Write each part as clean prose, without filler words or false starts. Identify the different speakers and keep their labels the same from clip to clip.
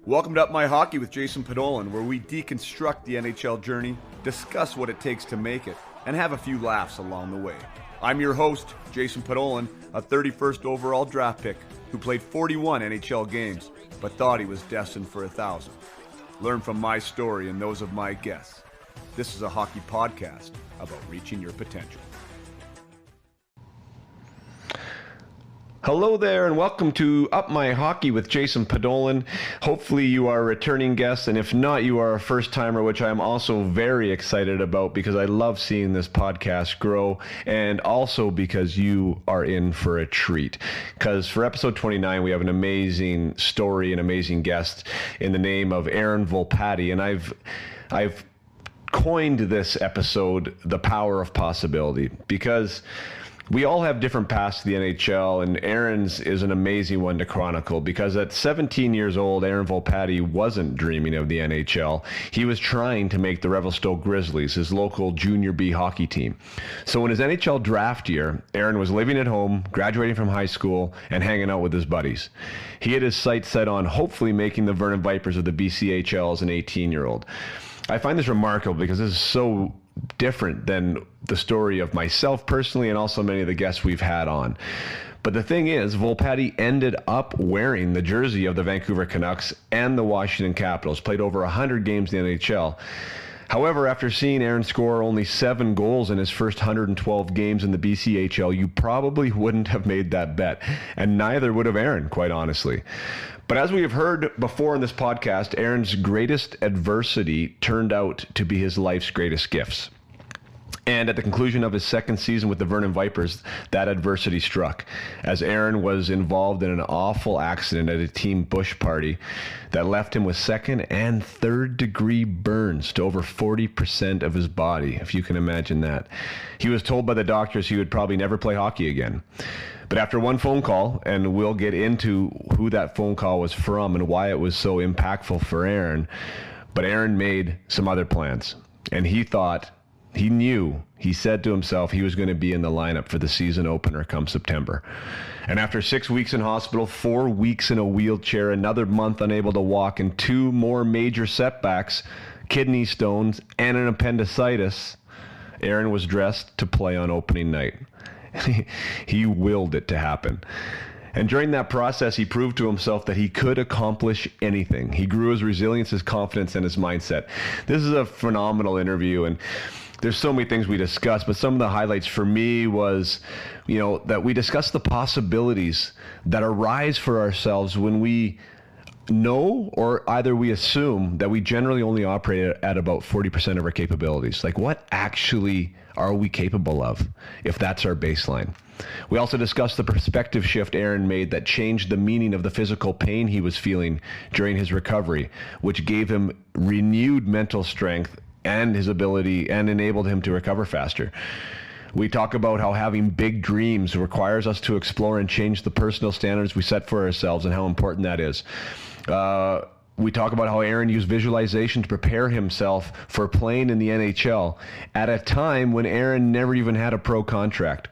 Speaker 1: Welcome to Up My Hockey with Jason Podolin, where we deconstruct the NHL journey, discuss what it takes to make it, and have a few laughs along the way. I'm your host, Jason Podolin, a 31st overall draft pick who played 41 NHL games, but thought he was destined for 1,000. Learn from my story and those of my guests. This is a hockey podcast about reaching your potential.
Speaker 2: Hello there and welcome to Up My Hockey with Jason Podolin. Hopefully you are a returning guest, and if not, you are a first timer, which I'm also very excited about because I love seeing this podcast grow, and also because you are in for a treat. Because for episode 29, we have an amazing story, an amazing guest in the name of Aaron Volpatti, and I've coined this episode The Power of Possibility because we all have different paths to the NHL, and Aaron's is an amazing one to chronicle because at 17 years old, Aaron Volpatti wasn't dreaming of the NHL. He was trying to make the Revelstoke Grizzlies, his local junior B hockey team. So in his NHL draft year, Aaron was living at home, graduating from high school, and hanging out with his buddies. He had his sights set on hopefully making the Vernon Vipers of the BCHL as an 18-year-old. I find this remarkable because this is so different than the story of myself personally and also many of the guests we've had on. But the thing is, Volpatti ended up wearing the jersey of the Vancouver Canucks and the Washington Capitals, played over 100 games in the NHL. However, after seeing Aaron score only 7 goals in his first 112 games in the BCHL, you probably wouldn't have made that bet, and neither would have Aaron, quite honestly. But as we have heard before in this podcast, Aaron's greatest adversity turned out to be his life's greatest gifts. And at the conclusion of his second season with the Vernon Vipers, that adversity struck, as Aaron was involved in an awful accident at a team bush party that left him with second and third degree burns to over 40% of his body, if you can imagine that. He was told by the doctors he would probably never play hockey again. But after one phone call, and we'll get into who that phone call was from and why it was so impactful for Aaron, but Aaron made some other plans. And he said to himself he was going to be in the lineup for the season opener come September. And after 6 weeks in hospital, 4 weeks in a wheelchair, another month unable to walk, and 2 more major setbacks, kidney stones, and an appendicitis, Aaron was dressed to play on opening night. He willed it to happen. And during that process, he proved to himself that he could accomplish anything. He grew his resilience, his confidence, and his mindset. This is a phenomenal interview, and there's so many things we discussed, but some of the highlights for me was, that we discussed the possibilities that arise for ourselves when we know or either we assume that we generally only operate at about 40% of our capabilities. Like, what actually are we capable of if that's our baseline? We also discussed the perspective shift Aaron made that changed the meaning of the physical pain he was feeling during his recovery, which gave him renewed mental strength and his ability and enabled him to recover faster. We talk about how having big dreams requires us to explore and change the personal standards we set for ourselves and how important that is. We talk about how Aaron used visualization to prepare himself for playing in the NHL at a time when Aaron never even had a pro contract.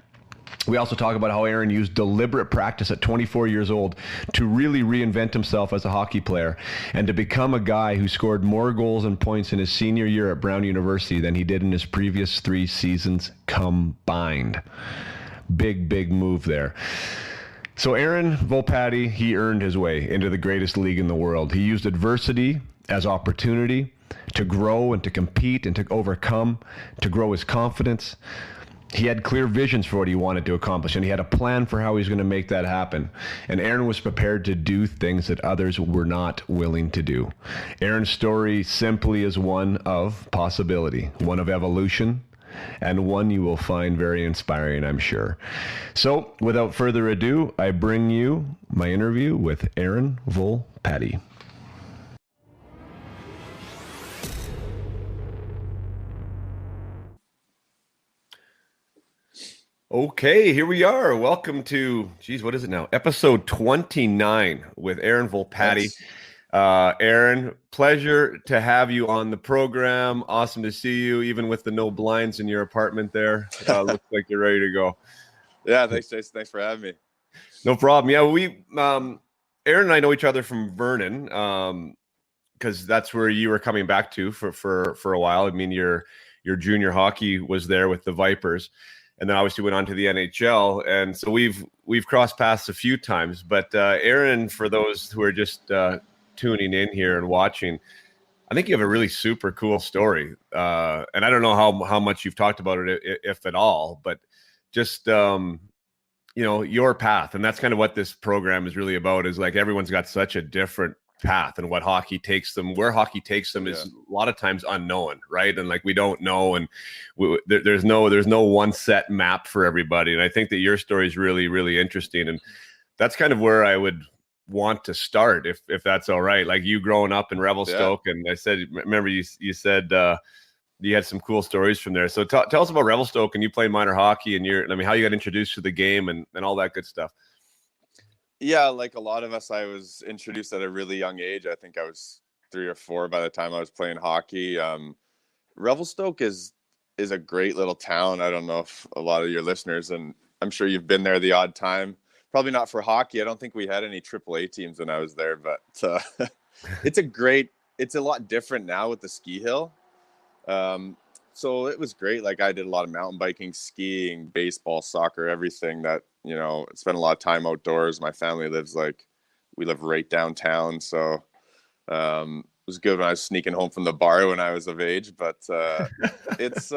Speaker 2: We also talk about how Aaron used deliberate practice at 24 years old to really reinvent himself as a hockey player and to become a guy who scored more goals and points in his senior year at Brown University than he did in his previous 3 seasons combined. Big move there. So Aaron Volpatti, he earned his way into the greatest league in the world. He used adversity as opportunity to grow and to compete and to overcome, to grow his confidence. He had clear visions for what he wanted to accomplish, and he had a plan for how he was going to make that happen. And Aaron was prepared to do things that others were not willing to do. Aaron's story simply is one of possibility, one of evolution, and one you will find very inspiring, I'm sure. So, without further ado, I bring you my interview with Aaron Volpatti. Okay, here we are. Welcome to, what is it now? Episode 29 with Aaron Volpatti. Aaron, pleasure to have you on the program. Awesome to see you, even with the no blinds in your apartment there. Looks like you're ready to go.
Speaker 3: Yeah, thanks, Jason. Thanks for having me.
Speaker 1: No problem. Yeah, Aaron and I know each other from Vernon.
Speaker 2: because that's where you were coming back to for a while. I mean, your junior hockey was there with the Vipers, and then obviously went on to the NHL. And so we've crossed paths a few times. But Aaron, for those who are just tuning in here and watching, I think you have a really super cool story. And I don't know how much you've talked about it, if at all, but just, your path. And that's kind of what this program is really about, is like everyone's got such a different path, and what hockey takes them, where hockey takes them is a lot of times unknown, right? And like, we don't know, and there's no one set map for everybody. And I think that your story is really, really interesting. And that's kind of where I would want to start, if that's all right. Like, you growing up in Revelstoke, and I said, remember you said you had some cool stories from there. So tell us about Revelstoke, and you played minor hockey, and how you got introduced to the game and all that good stuff.
Speaker 3: Yeah, like a lot of us, I was introduced at a really young age. I think I was 3 or 4 by the time I was playing hockey. Revelstoke is a great little town. I don't know if a lot of your listeners, and I'm sure you've been there the odd time. Probably not for hockey. I don't think we had any AAA teams when I was there, but it's a lot different now with the ski hill. So it was great. Like, I did a lot of mountain biking, skiing, baseball, soccer, everything that, spent a lot of time outdoors. My family we live right downtown. So, it was good when I was sneaking home from the bar when I was of age, but, it's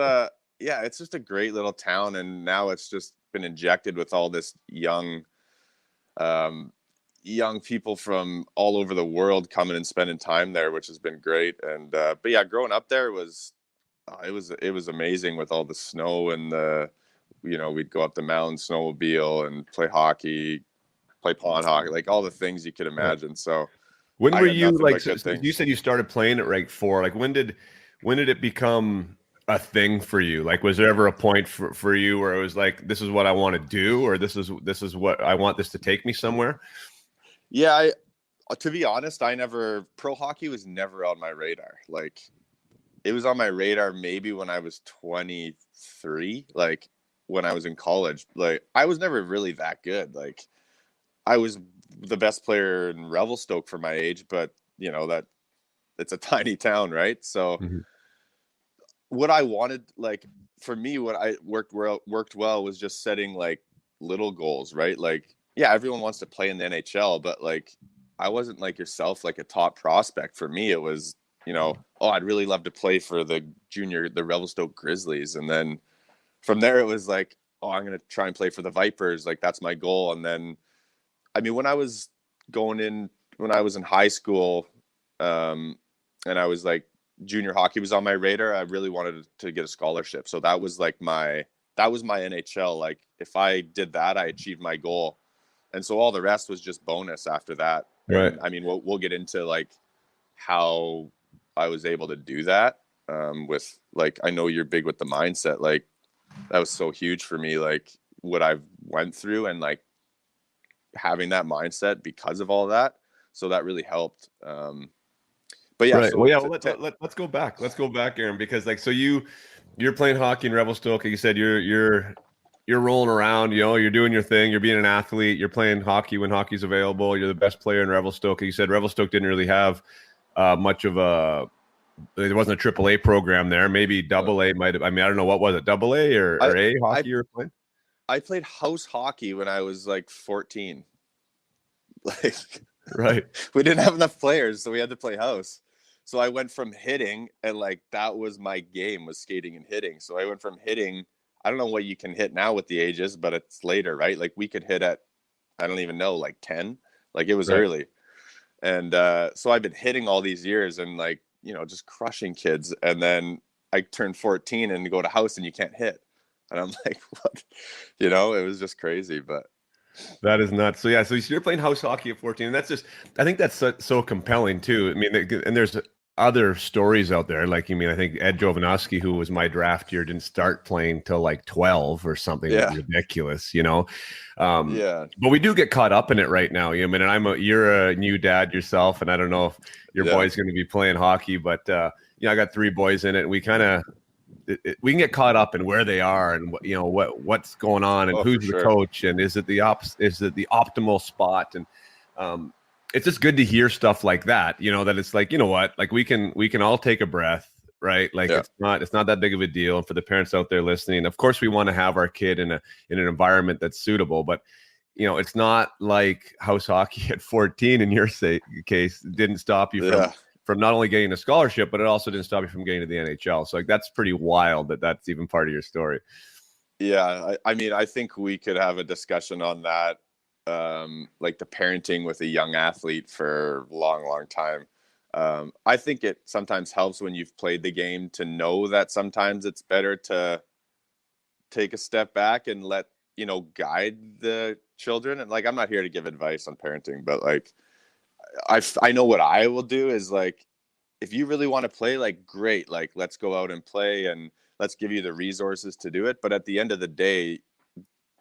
Speaker 3: just a great little town. And now it's just been injected with all this young people from all over the world coming and spending time there, which has been great. And, but yeah, growing up there was amazing with all the snow and we'd go up the mountain, snowmobile, and play hockey, play pond hockey, like all the things you could imagine. So
Speaker 2: when were you like, so you said you started playing at like 4, like when did it become a thing for you? Like, was there ever a point for you where it was like, this is what I want to do, or this is what I want this to take me somewhere?
Speaker 3: Yeah. To be honest, pro hockey was never on my radar. Like, it was on my radar maybe when I was 23, like when I was in college. Like, I was never really that good. Like, I was the best player in Revelstoke for my age, but that it's a tiny town, right? So what I wanted, like, for me, what I worked well was just setting like little goals, right? Like, yeah, everyone wants to play in the NHL, but like, I wasn't like yourself, like a top prospect. For me, it was, I'd really love to play for the Revelstoke Grizzlies. And then from there, it was like, I'm going to try and play for the Vipers. Like, that's my goal. And then, I mean, when I was in high school, and I was like, junior hockey was on my radar, I really wanted to get a scholarship. So that was my NHL. Like, if I did that, I achieved my goal. And so all the rest was just bonus after that.
Speaker 2: Right.
Speaker 3: And, I mean, we'll get into like how I was able to do that, with like, I know you're big with the mindset. Like, that was so huge for me, like what I've went through, and like having that mindset because of all that. So that really helped. But yeah,
Speaker 2: right.
Speaker 3: So
Speaker 2: well, yeah, let's go back. Let's go back, Aaron, because like, so you're playing hockey in Revelstoke. Like you said, you're rolling around, you're doing your thing. You're being an athlete. You're playing hockey when hockey's available. You're the best player in Revelstoke. You said Revelstoke didn't really have much of there wasn't a AAA program there. Maybe AA might have. I mean, I don't know, what was it, AA or A hockey you were playing?
Speaker 3: I played house hockey when I was like 14. Like,
Speaker 2: right.
Speaker 3: We didn't have enough players, so we had to play house. So I went from hitting, and like that was my game, was skating and hitting. So I went from hitting. I don't know what you can hit now with the ages, but it's later, right? Like, we could hit at, I don't even know, like 10. Like, it was early. And so I've been hitting all these years and like, just crushing kids. And then I turned 14 and go to house and you can't hit. And I'm like, what? It was just crazy, but.
Speaker 2: That is nuts. So yeah, so you're playing house hockey at 14, and that's just, I think that's so compelling too. I mean, and there's other stories out there. Like, I think Ed Jovanovski, who was my draft year, didn't start playing till like 12 or something ridiculous, But we do get caught up in it right now. And you're a new dad yourself, and I don't know if your boy's going to be playing hockey, but I got 3 boys in it, and we kind of, we can get caught up in where they are and what's going on and who's the coach and is it the optimal spot, and it's just good to hear stuff like that, that it's like, you know what, like we can all take a breath, right? Like it's not that big of a deal. And for the parents out there listening, of course we want to have our kid in an environment that's suitable, but it's not like house hockey at 14 in your case didn't stop you from not only getting a scholarship, but it also didn't stop you from getting to the NHL. So like that's pretty wild that's even part of your story.
Speaker 3: Yeah, I mean, I think we could have a discussion on that, like the parenting with a young athlete for a long time. I think it sometimes helps when you've played the game to know that sometimes it's better to take a step back and let, guide the children. And like, I'm not here to give advice on parenting, but like, I know what I will do is like, if you really want to play, like, great, like, let's go out and play and let's give you the resources to do it. But at the end of the day,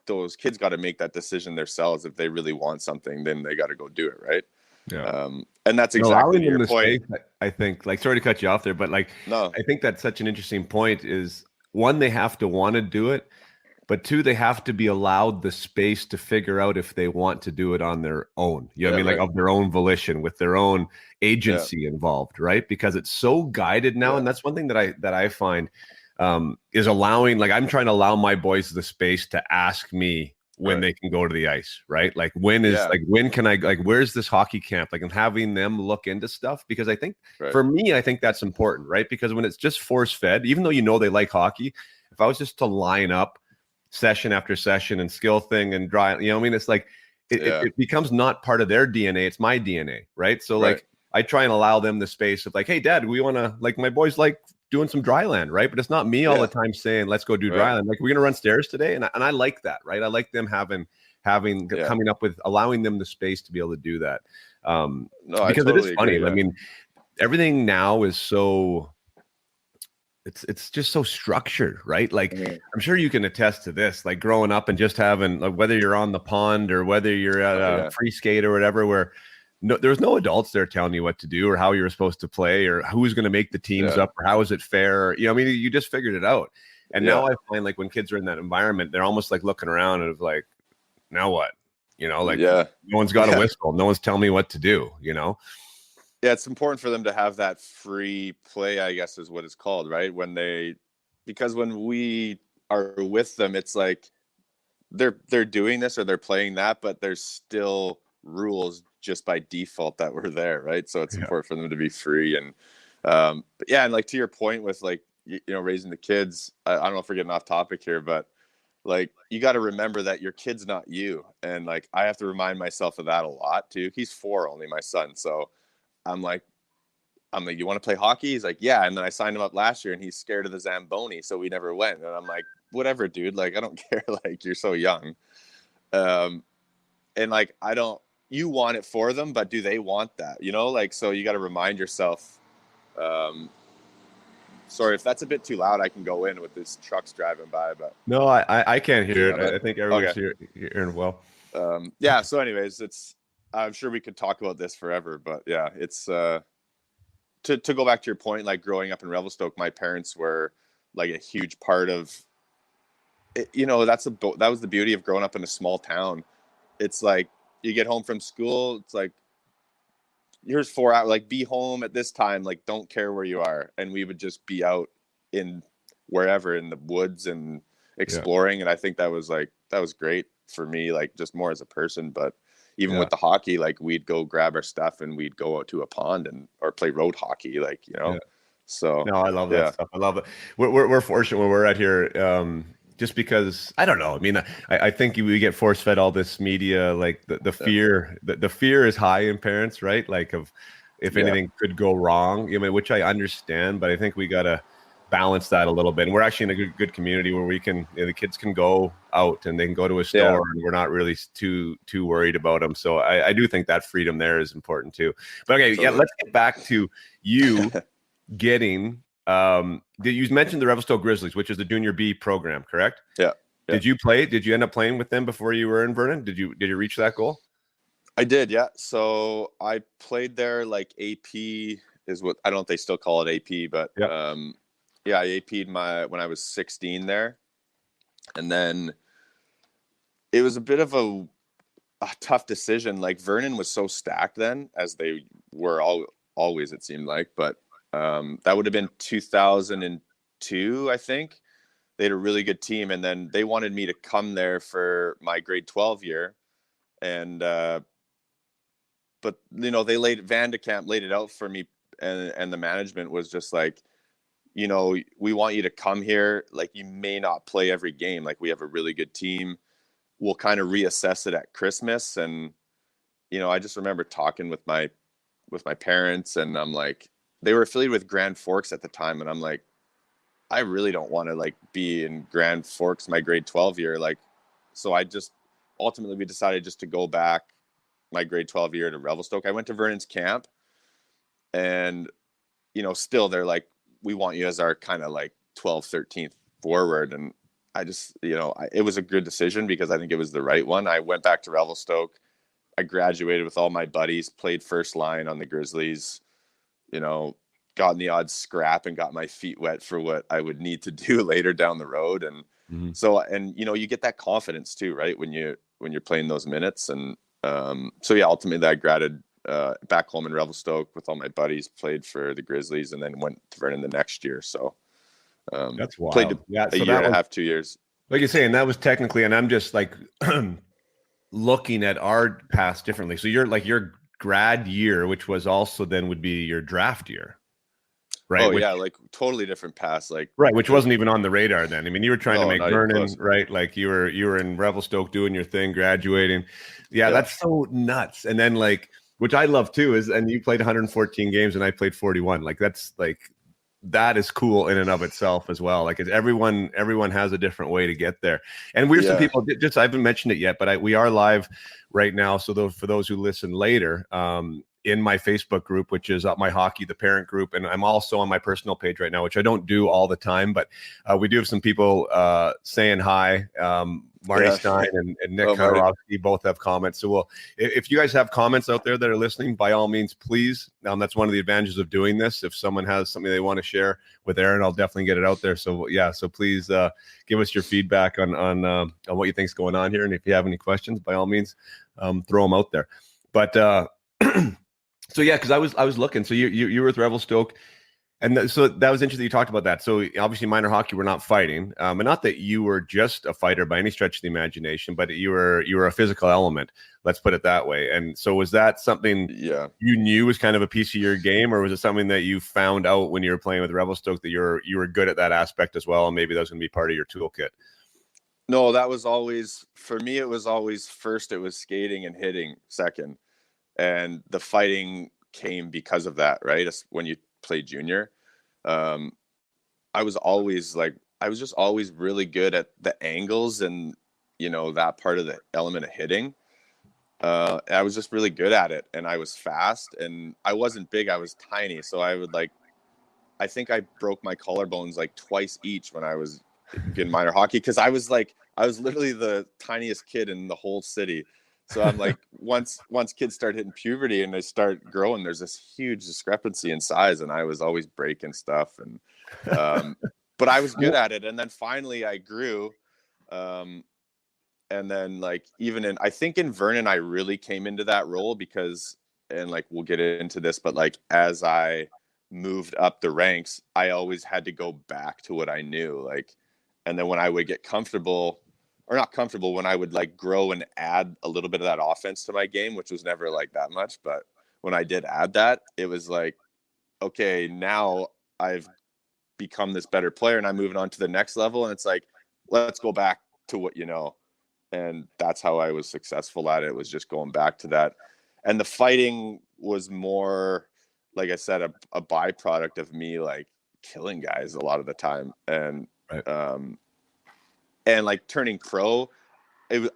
Speaker 3: those kids got to make that decision themselves. If they really want something, then they got to go do it. Right.
Speaker 2: Yeah.
Speaker 3: And that's exactly your point.
Speaker 2: Space, I think, like, sorry to cut you off there, but like,
Speaker 3: no,
Speaker 2: I think that's such an interesting point is one, they have to want to do it, but two, they have to be allowed the space to figure out if they want to do it on their own. You know what I mean? Like of their own volition with their own agency involved, right? Because it's so guided now. And that's one thing that I find is allowing, like, I'm trying to allow my boys the space to ask me when they can go to the ice, right? Like when can I, like, where's this hockey camp? Like, and having them look into stuff, because I think for me, I think that's important, right? Because when it's just force fed, even though they like hockey, if I was just to line up session after session and skill thing and dry, I mean, it's like it becomes not part of their DNA, it's my DNA, right? So like I try and allow them the space of like, hey dad, we want to, like, my boys like doing some dry land, right? But it's not me all the time saying let's go do dry land. Like, we're gonna run stairs today, and I like that, right? I like them coming up with, allowing them the space to be able to do that. Because it is funny. I mean, everything now is so it's just so structured, right? Like, I'm sure you can attest to this, like growing up and just having, like, whether you're on the pond or whether you're at a free skate or whatever, where there was no adults there telling you what to do or how you were supposed to play or who's going to make the teams up or how is it fair. I mean, you just figured it out. And now I find, like, when kids are in that environment, they're almost like looking around and like, now what? Like, no one's got a whistle. No one's telling me what to do,
Speaker 3: Yeah, it's important for them to have that free play, I guess is what it's called, right? Because when we are with them, it's like they're doing this or they're playing that, but there's still rules just by default that were there, right? So it's important for them to be free. And but and like, to your point with, like, raising the kids, I don't know if we're getting off topic here, but like, you got to remember that your kid's not you. And like, I have to remind myself of that a lot too. He's 4 only, my son. So I'm like, you want to play hockey? He's like, yeah. And then I signed him up last year and he's scared of the Zamboni, so we never went. And I'm like, whatever, dude. Like, I don't care. Like, you're so young. And like, you want it for them, but do they want that? Like, so you got to remind yourself. Sorry if that's a bit too loud. I can go in with this trucks driving by, but
Speaker 2: no, I can't hear it. I think everyone's hearing well.
Speaker 3: So anyways, I'm sure we could talk about this forever, but yeah, it's to go back to your point, like, growing up in Revelstoke, my parents were like a huge part of it. That was the beauty of growing up in a small town. It's like, you get home from school, it's like, here's 4 hours, like, be home at this time, like, don't care where you are. And we would just be out in wherever, in the woods and exploring. And I think that was great for me, like, just more as a person. But even with the hockey, like, we'd go grab our stuff and we'd go out to a pond or play road hockey, like, So
Speaker 2: no, I love that stuff. I love it. We're fortunate where we're at here. Just because, I don't know. I mean, I think we get force fed all this media, like the fear. The fear is high in parents, right? Like, of if anything could go wrong. Which I understand, but I think we gotta balance that a little bit. And we're actually in a good community where we can, the kids can go out and they can go to a store, and we're not really too worried about them. So I do think that freedom there is important too. But okay, let's get back to you getting. You mentioned the Revelstoke Grizzlies, which is the Junior B program, correct?
Speaker 3: Yeah.
Speaker 2: Did you play? Did you end up playing with them before you were in Vernon? Did you reach that goal?
Speaker 3: I did, yeah. So I played there, like, AP is what, I don't know if they still call it AP, but I AP'd when I was 16 there. And then it was a bit of a a tough decision. Like Vernon was so stacked then, as they were always, it seemed like, but that would have been 2002, I think. They had a really good team, and then they wanted me to come there for my grade 12 year. And but they Van de Kamp laid it out for me, and the management was just like, we want you to come here. Like, you may not play every game. Like, we have a really good team. We'll kind of reassess it at Christmas. And, I just remember talking with my parents, and I'm like, they were affiliated with Grand Forks at the time. And I'm like, I really don't want to like be in Grand Forks my grade 12 year. Like, so ultimately we decided just to go back my grade 12 year to Revelstoke. I went to Vernon's camp, and, still they're like, we want you as our kind of like 12th, 13th forward. And I just, it was a good decision because I think it was the right one. I went back to Revelstoke. I graduated with all my buddies, played first line on the Grizzlies, got in the odd scrap and got my feet wet for what I would need to do later down the road. And so, you get that confidence too, right? When you're playing those minutes. And so yeah, ultimately I graduated back home in Revelstoke with all my buddies, played for the Grizzlies, and then went to Vernon the next year. So
Speaker 2: that's wild.
Speaker 3: Played
Speaker 2: a
Speaker 3: year and a half, 2 years.
Speaker 2: Like you're saying, that was technically, and I'm just like looking at our past differently. So you're like your grad year, which was also then would be your draft year, right?
Speaker 3: Oh, yeah, like totally different pass, like
Speaker 2: right, which wasn't even on the radar then. I mean, you were trying to make Vernon, right? Like you were in Revelstoke doing your thing, graduating. Yeah, that's so nuts. And then like, which I love too, and you played 114 games and I played 41. Like that is cool in and of itself as well. Like everyone has a different way to get there. And we're some people, I haven't mentioned it yet, but we are live right now. So for those who listen later, in my Facebook group, which is My Hockey, the parent group. And I'm also on my personal page right now, which I don't do all the time, but we do have some people saying hi. Marty Stein and Nick Konarowski both have comments. So if you guys have comments out there that are listening, by all means, please. That's one of the advantages of doing this. If someone has something they want to share with Aaron, I'll definitely get it out there. So yeah, so please give us your feedback on what you think is going on here. And if you have any questions, by all means, throw them out there. But so yeah, because I was looking. So you were with Revelstoke. And so that was interesting. You talked about that. So obviously minor hockey, we're not fighting. And not that you were just a fighter by any stretch of the imagination, but you were a physical element. Let's put it that way. And so was that something you knew was kind of a piece of your game, or was it something that you found out when you were playing with Revelstoke that you were good at that aspect as well, and maybe that was going to be part of your toolkit?
Speaker 3: No, that was always, for me, it was always first, it was skating and hitting second. And the fighting came because of that, right? When you play junior, I was just always really good at the angles and that part of the element of hitting. I was just really good at it, and I was fast, and I wasn't big, I was tiny, so I think I broke my collarbones like twice each when I was in minor hockey, because I was literally the tiniest kid in the whole city. So I'm like, once kids start hitting puberty and they start growing, there's this huge discrepancy in size, and I was always breaking stuff. And but I was good at it. And then finally I grew. And then like I think in Vernon, I really came into that role because, and like we'll get into this, but like as I moved up the ranks, I always had to go back to what I knew. Like, and then when I would get comfortable, or not comfortable, when I would like grow and add a little bit of that offense to my game, which was never like that much, but when I did add that, it was like, okay, now I've become this better player and I'm moving on to the next level. And it's like, let's go back to what you know. And that's how I was successful at it, was just going back to that. And the fighting was more, like I said, a byproduct of me like killing guys a lot of the time. And and like turning pro,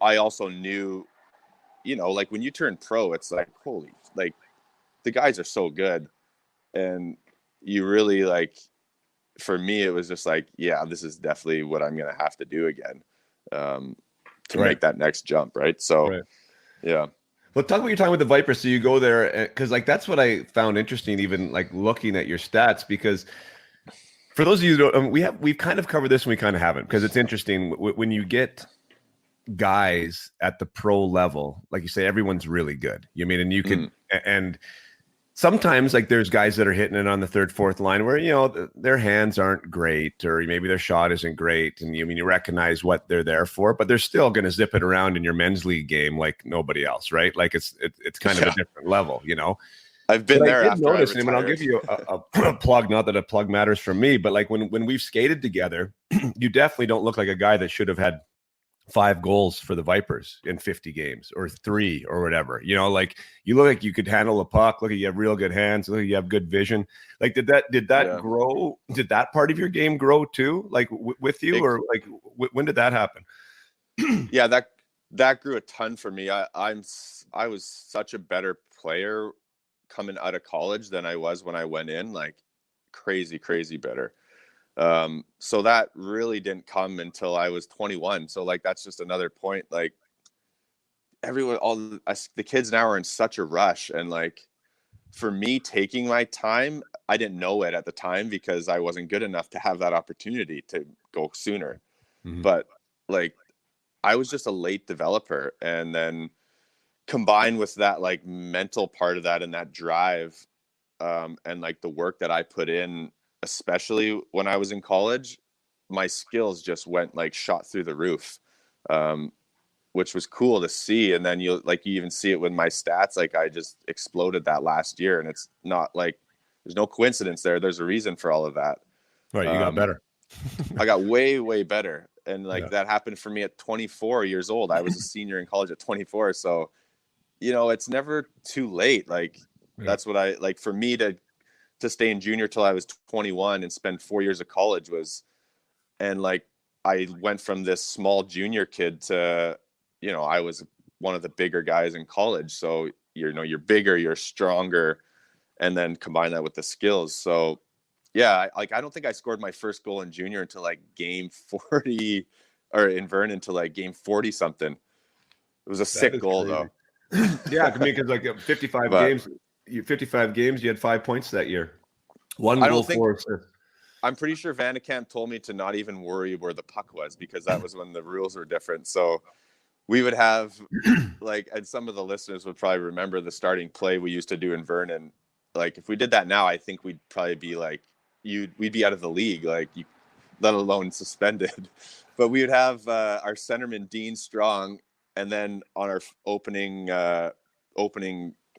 Speaker 3: I also knew, like when you turn pro, it's like, holy, like the guys are so good. And you really like, for me, it was just like, yeah, this is definitely what I'm going to have to do again to make that next jump. Right. So, yeah.
Speaker 2: Well, talk about your time with the Vipers. So you go there, because like that's what I found interesting, even like looking at your stats, because for those of you who don't, we've kind of covered this and we kind of haven't, because it's interesting when you get guys at the pro level, like you say, everyone's really good. You mean, and you could, and sometimes like there's guys that are hitting it on the third, fourth line where, their hands aren't great, or maybe their shot isn't great. And you recognize what they're there for, but they're still going to zip it around in your men's league game like nobody else, right? Like it's kind of a different level,
Speaker 3: I've been there.
Speaker 2: I did
Speaker 3: after
Speaker 2: notice,
Speaker 3: I
Speaker 2: and I'll give you a plug, not that a plug matters for me, but like when we've skated together, you definitely don't look like a guy that should have had 5 goals for the Vipers in 50 games or 3 or whatever. Like you look like you could handle the puck. Look like you have real good hands. Look like you have good vision. Like did that grow? Did that part of your game grow too? Like with you, or like when did that happen?
Speaker 3: Yeah, that grew a ton for me. I was such a better player coming out of college than I was when I went in. Like crazy better. So that really didn't come until I was 21. So like, that's just another point. Like everyone, the kids now are in such a rush. And like, for me taking my time, I didn't know it at the time because I wasn't good enough to have that opportunity to go sooner. But like, I was just a late developer. And then combined with that, like mental part of that and that drive, and like the work that I put in, especially when I was in college, my skills just went like shot through the roof, which was cool to see. And then you even see it with my stats. Like I just exploded that last year, and it's not like there's no coincidence there. There's a reason for all of that.
Speaker 2: Right. You got better.
Speaker 3: I got way better. And like that happened for me at 24 years old. I was a senior in college at 24. So, it's never too late. Like that's what I like for me to stay in junior till I was 21 and spend 4 years of college and like I went from this small junior kid to, I was one of the bigger guys in college. So, you're bigger, you're stronger, and then combine that with the skills. So yeah, I don't think I scored my first goal in junior until like game 40 or in Vernon until like game 40 something. It was a sick goal though.
Speaker 2: Yeah. I mean, cause like 55 games, you had 5 points that year. One goal, 4 assists.
Speaker 3: I'm pretty sure Vandekamp told me to not even worry where the puck was because that was when the rules were different. So we would have like, and some of the listeners would probably remember the starting play we used to do in Vernon. Like if we did that now, I think we'd probably be like, we'd be out of the league, like let alone suspended. But we would have our centerman Dean Strong, and then on our opening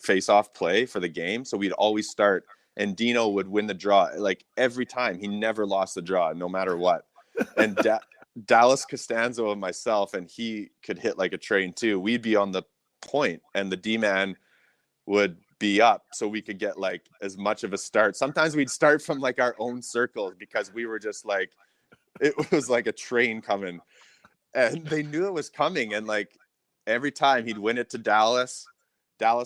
Speaker 3: face-off play for the game. So we'd always start, and Dino would win the draw like every time. He never lost the draw, no matter what. And Dallas Costanzo and myself, and he could hit like a train too. We'd be on the point, and the D-man would be up so we could get like as much of a start. Sometimes we'd start from like our own circles because we were just like, it was like a train coming, and they knew it was coming. And like every time he'd win it to Dallas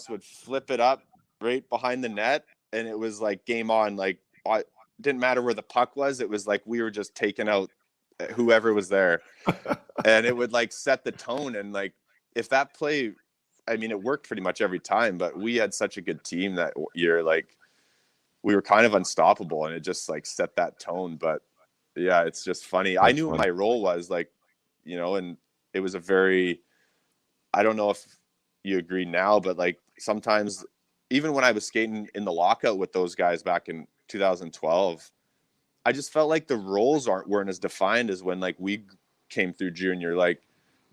Speaker 3: would flip it up right behind the net, and it was like game on. Like didn't matter where the puck was. It was like we were just taking out whoever was there. And it would like set the tone. And like if that play, I mean, it worked pretty much every time, but we had such a good team that year. Like we were kind of unstoppable, and it just like set that tone. But yeah, it's just funny. I knew what my role was, like, and it was I don't know if you agree now, but like sometimes even when I was skating in the lockout with those guys back in 2012, I just felt like the roles weren't as defined as when like we came through junior. Like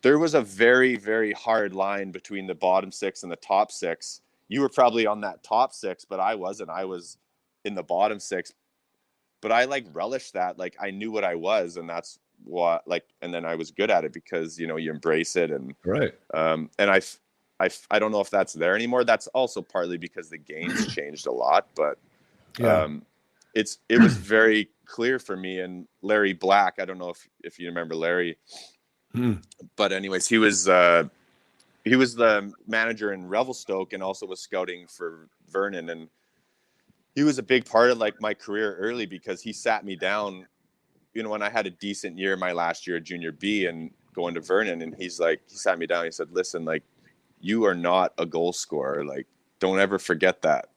Speaker 3: there was a very, very hard line between the bottom 6 and the top 6. You were probably on that top 6, but I wasn't. I was in the bottom 6. But I like relished that. Like I knew what I was, and that's what like, and then I was good at it because you embrace it. And
Speaker 2: right.
Speaker 3: And I don't know if that's there anymore. That's also partly because the game's changed a lot, but it was very clear for me. And Larry Black, I don't know if you remember Larry. But anyways, he was the manager in Revelstoke and also was scouting for Vernon, and he was a big part of like my career early because he sat me down, when I had a decent year my last year at junior B and going to Vernon, and he sat me down. He said, "Listen, like you are not a goal scorer. Like don't ever forget that."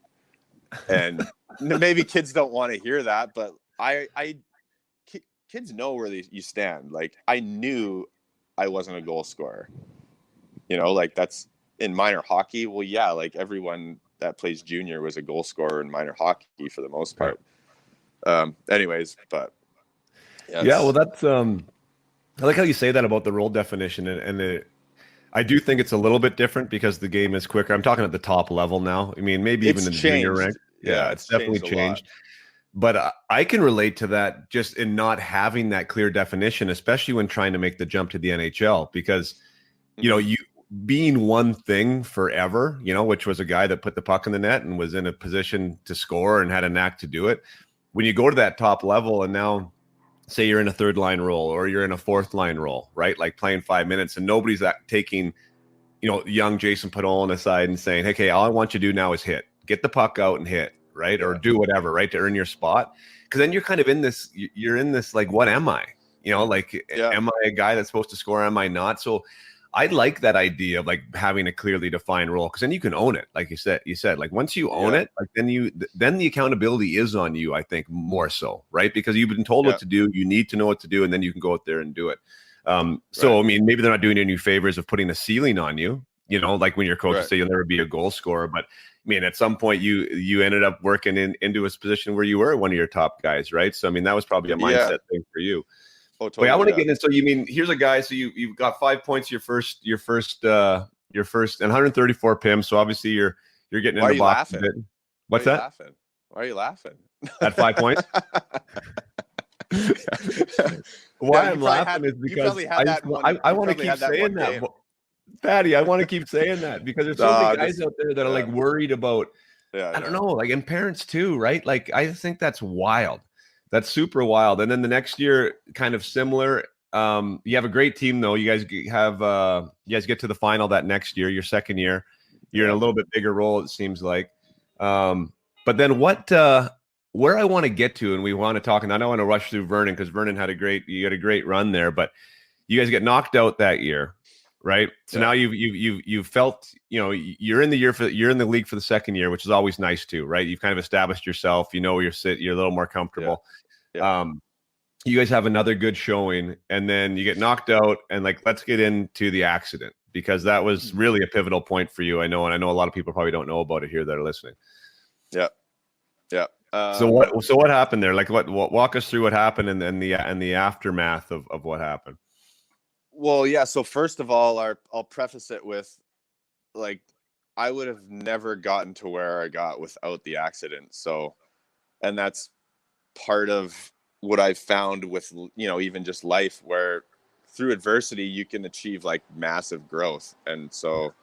Speaker 3: And maybe kids don't want to hear that, but kids know where you stand. Like I knew I wasn't a goal scorer. You know, like that's in minor hockey. Well, yeah, like everyone that plays junior was a goal scorer in minor hockey for the most part. Anyways, but
Speaker 2: yeah, well, that's I like how you say that about the role definition, I do think it's a little bit different because the game is quicker. I'm talking at the top level now. I mean, maybe even
Speaker 3: it's
Speaker 2: in the junior
Speaker 3: changed.
Speaker 2: rank. Yeah, it's definitely changed. But I can relate to that just in not having that clear definition, especially when trying to make the jump to the NHL, because, you know, you being one thing forever, you know, which was a guy that put the puck in the net and was in a position to score and had a knack to do it. When you go to that top level and now say you're in a third line role or you're in a fourth line role, right? Like playing 5 minutes and nobody's taking, you know, young Jason Podolin aside and saying, hey, okay, all I want you to do now is get the puck out and hit, right? Or do whatever, right? To earn your spot. Because then you're kind of in this, you're in this, like, what am I? You know, like, am I a guy that's supposed to score? Am I not? So I like that idea of like having a clearly defined role, because then you can own it. Like you said, like once you own it, like then the accountability is on you, I think, more so, right? Because you've been told what to do, you need to know what to do, and then you can go out there and do it. So, I mean, maybe they're not doing any favors of putting a ceiling on you, you know, like when your coaches say you'll never be a goal scorer. But I mean, at some point you ended up working into a position where you were one of your top guys, right? So, I mean, that was probably a mindset thing for you.
Speaker 3: Oh, totally.
Speaker 2: Wait, I want to get in. So you mean, here's a guy. So you've got 5 points your first and 134 PIM. So obviously you're getting in the box a bit. What's that?
Speaker 3: Why are you laughing?
Speaker 2: At 5 points? Why I'm laughing is because I want to keep saying that. Patty, I want to keep saying that because there's so many guys out there that are like worried about, I don't know, like, and parents too, right? Like, I just think that's wild. That's super wild. And then the next year, kind of similar. You have a great team, though. You guys get to the final that next year, your second year. You're in a little bit bigger role, it seems like. But then where I want to get to, and we want to talk, and I don't want to rush through Vernon because Vernon had a great run there, but you guys get knocked out that year, right? So now you've felt, you know, you're in the league for the second year, which is always nice too, right? You've kind of established yourself, you know where you're a little more comfortable. You guys have another good showing, and then you get knocked out, and like, let's get into the accident, because that was really a pivotal point for you. I know a lot of people probably don't know about it here that are listening.
Speaker 3: Yeah.
Speaker 2: So what happened there? Like, what walk us through what happened and the aftermath of what happened.
Speaker 3: Well, yeah. So first of all, I'll preface it with, like, I would have never gotten to where I got without the accident. So, and that's part of what I've found with, you know, even just life, where through adversity you can achieve like massive growth. And so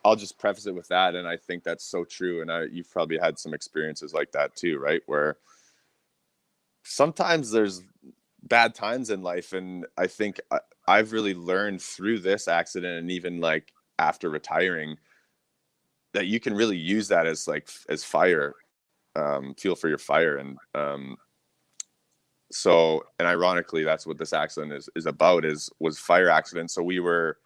Speaker 3: I'll just preface it with that. And I think that's so true. And you've probably had some experiences like that too, right? Where sometimes there's bad times in life. And I think I've really learned through this accident, and even like after retiring, that you can really use that as fire, fuel for your fire. And so, and ironically, that's what this accident is about, was fire accident. So we were,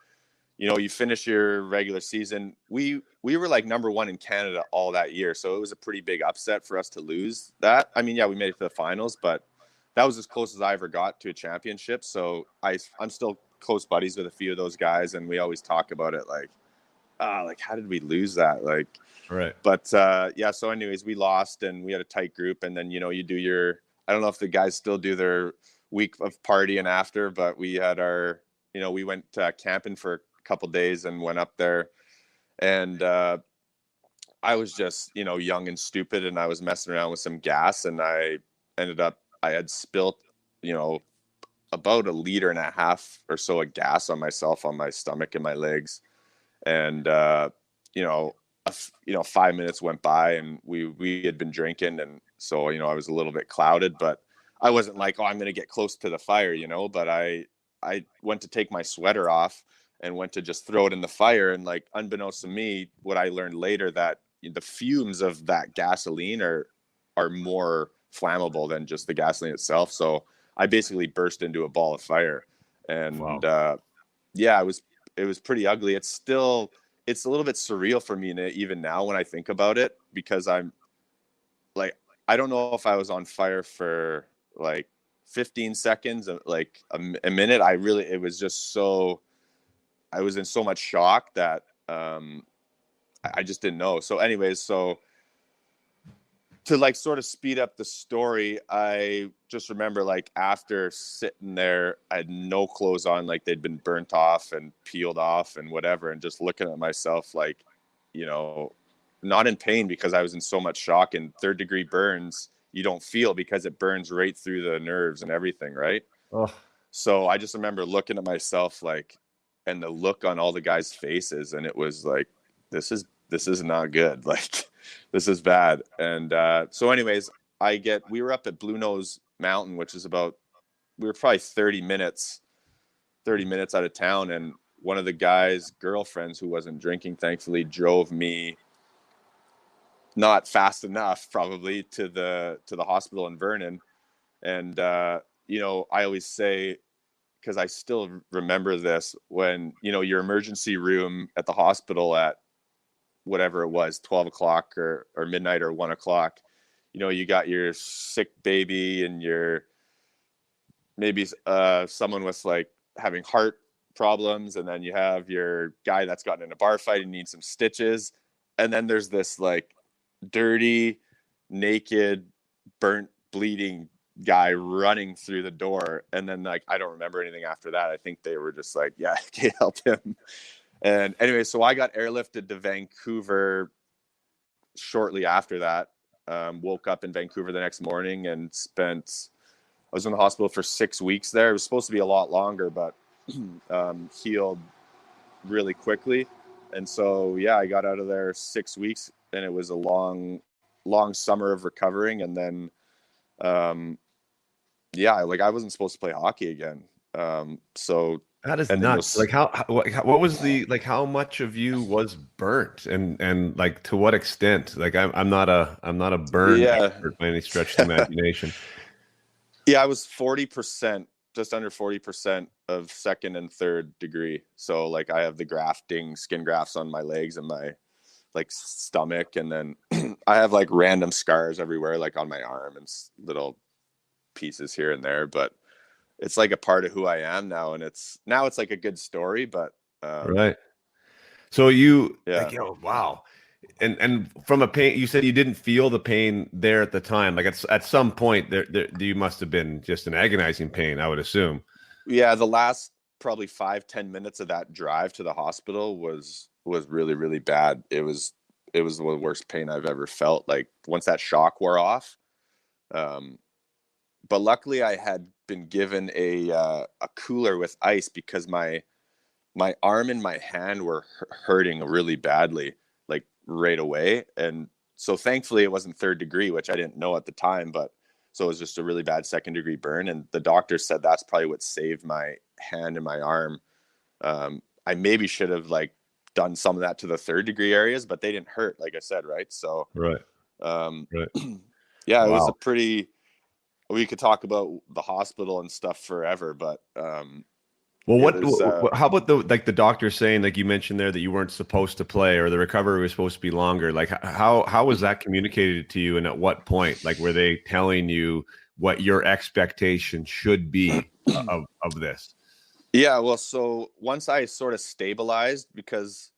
Speaker 3: you know, you finish your regular season. We were like number one in Canada all that year. So it was a pretty big upset for us to lose that. I mean, yeah, we made it to the finals, but that was as close as I ever got to a championship. So I'm still close buddies with a few of those guys. And we always talk about it like, how did we lose that? Like,
Speaker 2: right.
Speaker 3: But so anyways, we lost, and we had a tight group. And then, you know, you do I don't know if the guys still do their week of partying after, but we had we went camping for a couple days and went up there, and I was just, you know, young and stupid, and I was messing around with some gas, and I had spilt, you know, about 1.5 liters or so of gas on myself, on my stomach and my legs. And 5 minutes went by, and we had been drinking, and so, you know, I was a little bit clouded, but I wasn't like, I'm going to get close to the fire, you know. But I went to take my sweater off and went to just throw it in the fire, and like, unbeknownst to me, what I learned later, that the fumes of that gasoline are more flammable than just the gasoline itself. So I basically burst into a ball of fire, and it was pretty ugly. It's a little bit surreal for me even now when I think about it, because I'm like, I don't know if I was on fire for like 15 seconds, like a minute. It was just so I was in so much shock that I just didn't know. So anyways, so to like sort of speed up the story, I just remember like after sitting there, I had no clothes on, like they'd been burnt off and peeled off and whatever, and just looking at myself like, you know, not in pain because I was in so much shock. And 3rd-degree burns, you don't feel because it burns right through the nerves and everything, right?
Speaker 2: Oh.
Speaker 3: So I just remember looking at myself like, and the look on all the guys' faces, and it was like, this is not good. Like, this is bad. And so anyways, we were up at Blue Nose Mountain, which is we were probably 30 minutes out of town. And one of the guys' girlfriends, who wasn't drinking, thankfully, drove me not fast enough probably to the hospital in Vernon. And, you know, I always say, because I still remember this, when, you know, your emergency room at the hospital at whatever it was, 12 o'clock or midnight or 1 o'clock, you know, you got your sick baby and your maybe someone with like having heart problems. And then you have your guy that's gotten in a bar fight and needs some stitches. And then there's this like dirty, naked, burnt, bleeding guy running through the door. And then like, I don't remember anything after that. I think they were just like, yeah, I can't help him. And anyway, so I got airlifted to Vancouver shortly after that. Woke up in Vancouver the next morning and I was in the hospital for 6 weeks there. It was supposed to be a lot longer, but healed really quickly. And so, yeah, I got out of there 6 weeks, and it was a long summer of recovering. And then, yeah, like I wasn't supposed to play hockey again. So
Speaker 2: that is nuts. Like what was how much of you was burnt and like to what extent? Like I'm not a burn expert by any stretch of the imagination.
Speaker 3: Yeah, I was 40%, just under 40% of 2nd and 3rd degree. So like I have the skin grafts on my legs and my like stomach, and then I have like random scars everywhere, like on my arm and little pieces here and there, but it's like a part of who I am now, and it's like a good story, but
Speaker 2: right. So like, wow. And from a pain, you said you didn't feel the pain there at the time. Like at some point there you must have been just an agonizing pain, I would assume.
Speaker 3: Yeah, the last probably 5-10 minutes of that drive to the hospital was really, really bad. It was the worst pain I've ever felt. Like once that shock wore off, but luckily I had been given a cooler with ice because my arm and my hand were hurting really badly, like right away. And so thankfully it wasn't 3rd degree, which I didn't know at the time, but so it was just a really bad 2nd degree burn. And the doctor said that's probably what saved my hand and my arm. I maybe should have like done some of that to the 3rd degree areas, but they didn't hurt, like I said, right? So
Speaker 2: right.
Speaker 3: Yeah, it was a pretty, we could talk about the hospital and stuff forever, but
Speaker 2: well, how about the doctor saying, like you mentioned there, that you weren't supposed to play or the recovery was supposed to be longer? Like how was that communicated to you, and at what point? Like were they telling you what your expectation should be of this?
Speaker 3: Yeah, well, so once I sort of stabilized, because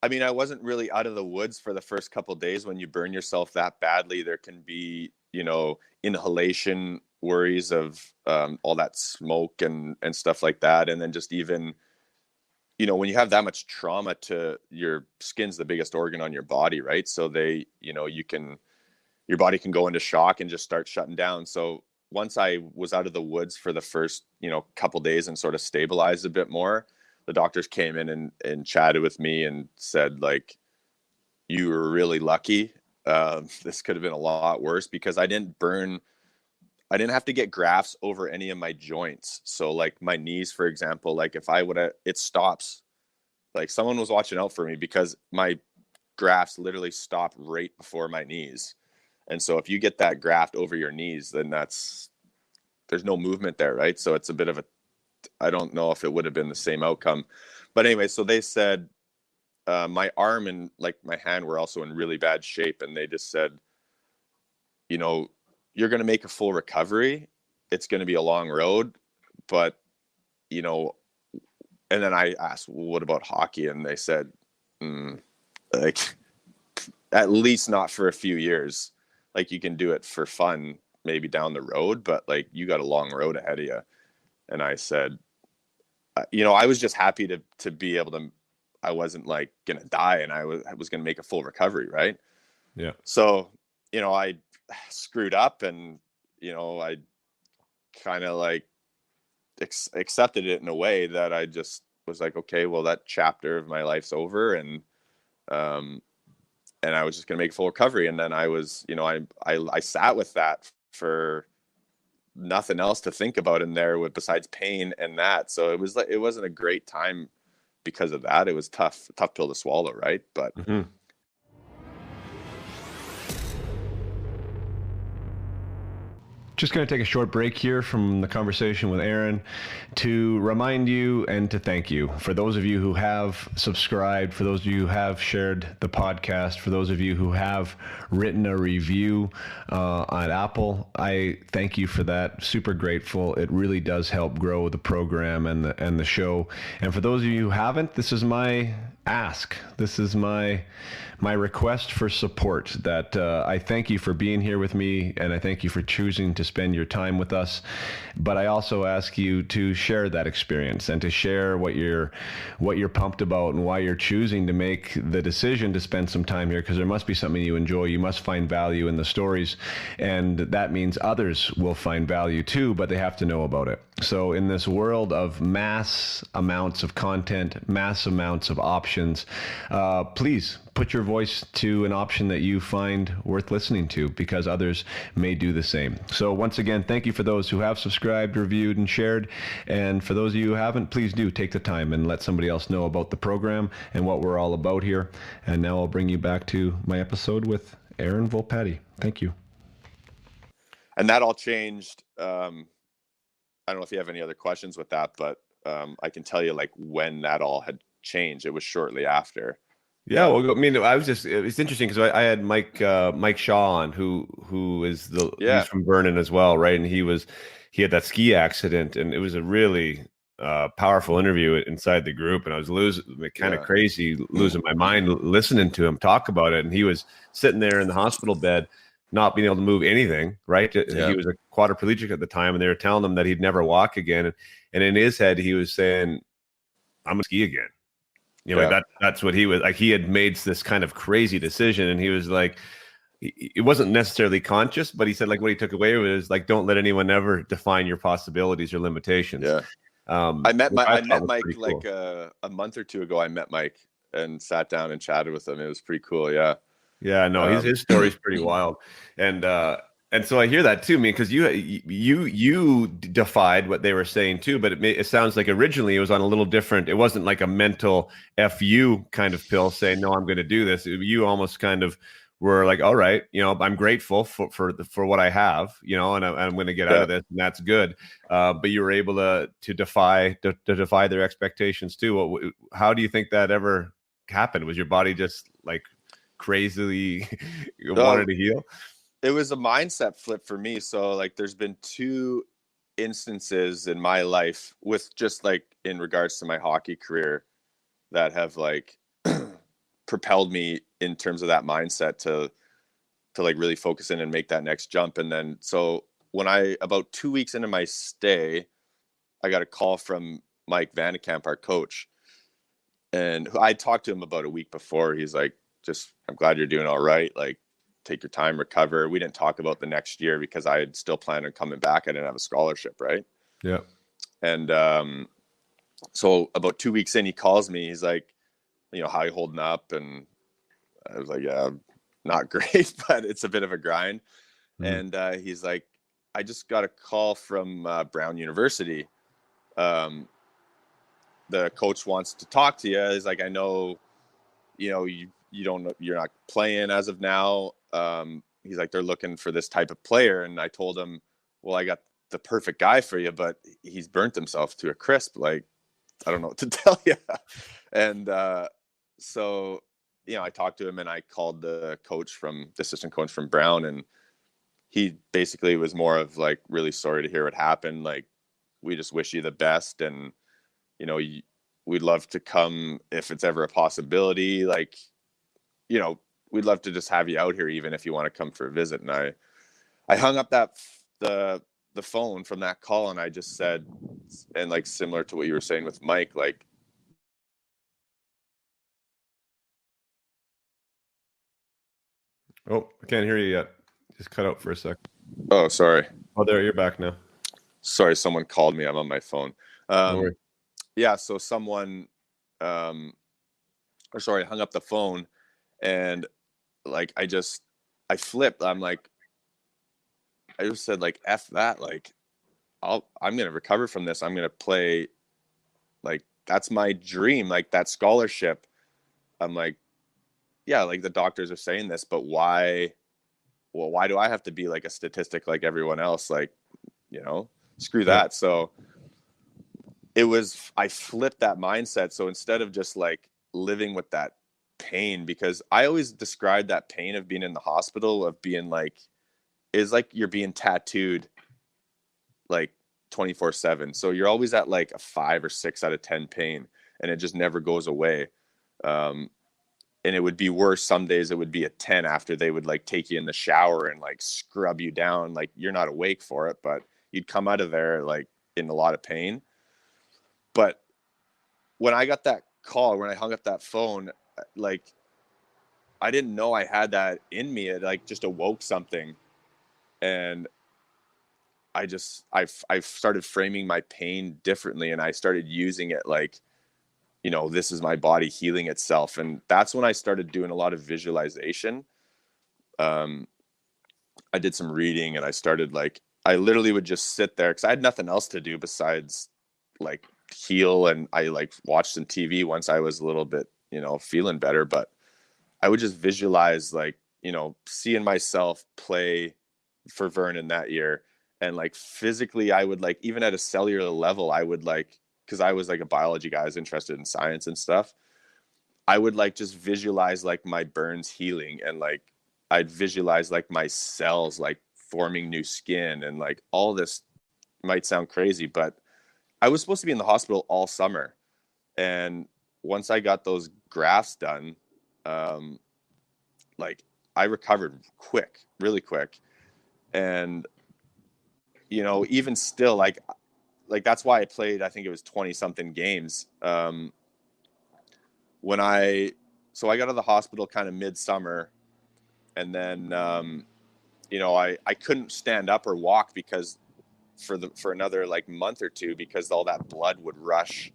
Speaker 3: I mean, I wasn't really out of the woods for the first couple of days. When you burn yourself that badly, there can be, you know, inhalation worries of all that smoke and stuff like that. And then just even, you know, when you have that much trauma to your skin's the biggest organ on your body, right? So your body can go into shock and just start shutting down. So once I was out of the woods for the first, you know, couple days and sort of stabilized a bit more, the doctors came in and chatted with me and said, like, you were really lucky. This could have been a lot worse, because I didn't have to get grafts over any of my joints. So like my knees, for example, like if I would have, it stops. Like someone was watching out for me, because my grafts literally stop right before my knees. And so if you get that graft over your knees, then there's no movement there, right? So it's a bit of I don't know if it would have been the same outcome. But anyway, so they said my arm and like my hand were also in really bad shape. And they just said, you know, you're going to make a full recovery. It's going to be a long road, but, you know, And then I asked, well, what about hockey? And they said, like, at least not for a few years. Like, you can do it for fun, maybe down the road, but like, you got a long road ahead of you. And I said, I was just happy to be able to, I wasn't like going to die, and I was going to make a full recovery. Right.
Speaker 2: Yeah.
Speaker 3: So, I screwed up, and, I kind of like accepted it in a way that I just was like, okay, well, that chapter of my life's over. And I was just going to make full recovery. And then I was, I sat with that for nothing else to think about in there besides pain and that. So it was like, it wasn't a great time because of that. It was tough pill to swallow. Right. But
Speaker 2: Just going to take a short break here from the conversation with Aaron to remind you and to thank you for those of you who have subscribed, for those of you who have shared the podcast, for those of you who have written a review on Apple. I thank you for that. Super grateful. It really does help grow the program and the show. And for those of you who haven't, this is my ask. This is my request for support, that I thank you for being here with me, and I thank you for choosing to spend your time with us. But I also ask you to share that experience and to share what you're pumped about and why you're choosing to make the decision to spend some time here, because there must be something you enjoy. You must find value in the stories, and that means others will find value too, but they have to know about it. So in this world of mass amounts of content, mass amounts of options, please put your voice to an option that you find worth listening to, because others may do the same. So once again, thank you for those who have subscribed, reviewed, and shared. And for those of you who haven't, please do take the time and let somebody else know about the program and what we're all about here. And now I'll bring you back to my episode with Aaron Volpatti. Thank you.
Speaker 3: And that all changed. I don't know if you have any other questions with that, but I can tell you like when that all had changed. It was shortly after.
Speaker 2: Yeah, well, I mean, it's interesting because I had Mike Shaw on, who is he's from Vernon as well, right? And he had that ski accident, and it was a really powerful interview inside the group, and I was crazy, losing my mind listening to him talk about it. And he was sitting there in the hospital bed, not being able to move anything, right? Yeah. He was a quadriplegic at the time, and they were telling him that he'd never walk again. And in his head, he was saying, I'm going to ski again. Like that's what he was like. He had made this kind of crazy decision, and he was like, it wasn't necessarily conscious, but he said like what he took away was like, don't let anyone ever define your possibilities or limitations. Yeah.
Speaker 3: I met Mike cool. Like a month or two ago. I met Mike and sat down and chatted with him. It was pretty cool. Yeah.
Speaker 2: Yeah. No, his story's pretty wild. And so I hear that too, because you defied what they were saying too, but it sounds like originally it was on a little different. It wasn't like a mental FU kind of pill saying, no, I'm going to do this. You almost kind of were like, all right, I'm grateful for what I have, and I'm going to get out of this, and that's good. But you were able to defy their expectations too. How do you think that ever happened? Was your body just like crazily wanted to heal?
Speaker 3: It was a mindset flip for me. So like there's been two instances in my life with just like in regards to my hockey career that have like propelled me in terms of that mindset to like really focus in and make that next jump. And then so when about 2 weeks into my stay, I got a call from Mike Vandekamp, our coach, and I talked to him about a week before. He's like, I'm glad you're doing all right. Like, take your time, recover. We didn't talk about the next year because I had still planned on coming back. I didn't have a scholarship, right?
Speaker 2: Yeah.
Speaker 3: And so about 2 weeks in, he calls me. He's like, how you holding up? And I was like, yeah, not great, but it's a bit of a grind. Mm-hmm. And he's like, I just got a call from Brown University. The coach wants to talk to you. He's like, I know, you don't know, you're not playing as of now. He's like, they're looking for this type of player. And I told him, well, I got the perfect guy for you, but he's burnt himself to a crisp. Like, I don't know what to tell you. And so, I talked to him, and I called the assistant coach from Brown, and he basically was more of like, really sorry to hear what happened. Like, we just wish you the best. And, we'd love to come if it's ever a possibility. Like, you know, we'd love to just have you out here, even if you want to come for a visit. And I hung up the phone from that call, and I just said, and like similar to what you were saying with Mike, like,
Speaker 2: Oh, I can't hear you yet. Just cut out for a sec.
Speaker 3: oh, sorry.
Speaker 2: Oh, there, you're back now.
Speaker 3: Sorry, someone called me. I'm on my phone.
Speaker 2: No worries.
Speaker 3: Yeah, so someone, I hung up the phone, and like I flipped. I'm like, I just said like F that. Like, I'm gonna recover from this. I'm gonna play. Like, that's my dream. Like, that scholarship. I'm like, yeah, like the doctors are saying this, but why? Well, why do I have to be like a statistic like everyone else? Like, you know, screw that. So I flipped that mindset. So instead of just like living with that pain, because I always described that pain of being in the hospital, of being like, is like you're being tattooed like 24/7. So you're always at like a 5 or 6 out of 10 pain, and it just never goes away. And it would be worse. Some days it would be a 10 after they would like take you in the shower and like scrub you down. Like, you're not awake for it, but you'd come out of there like in a lot of pain. But when I got that call, when I hung up that phone, like, I didn't know I had that in me. It like just awoke something. And I started framing my pain differently, and I started using it like, you know, this is my body healing itself. And that's when I started doing a lot of visualization. I did some reading, and I literally would just sit there because I had nothing else to do besides like heal. And I like watched some TV once I was a little bit, you know, feeling better. But I would just visualize, like, you know, seeing myself play for Vernon that year. And like physically, I would like, even at a cellular level, I would like, because I was like a biology guy, I was interested in science and stuff. I would like just visualize like my burns healing, and like I'd visualize like my cells like forming new skin, and like all this might sound crazy, but I was supposed to be in the hospital all summer. And once I got those grafts done, like I recovered quick, really quick. And, you know, even still, like that's why I played, I think it was 20 something games. So I got out of the hospital kind of midsummer, and then, you know, I couldn't stand up or walk because for another like month or two, because all that blood would rush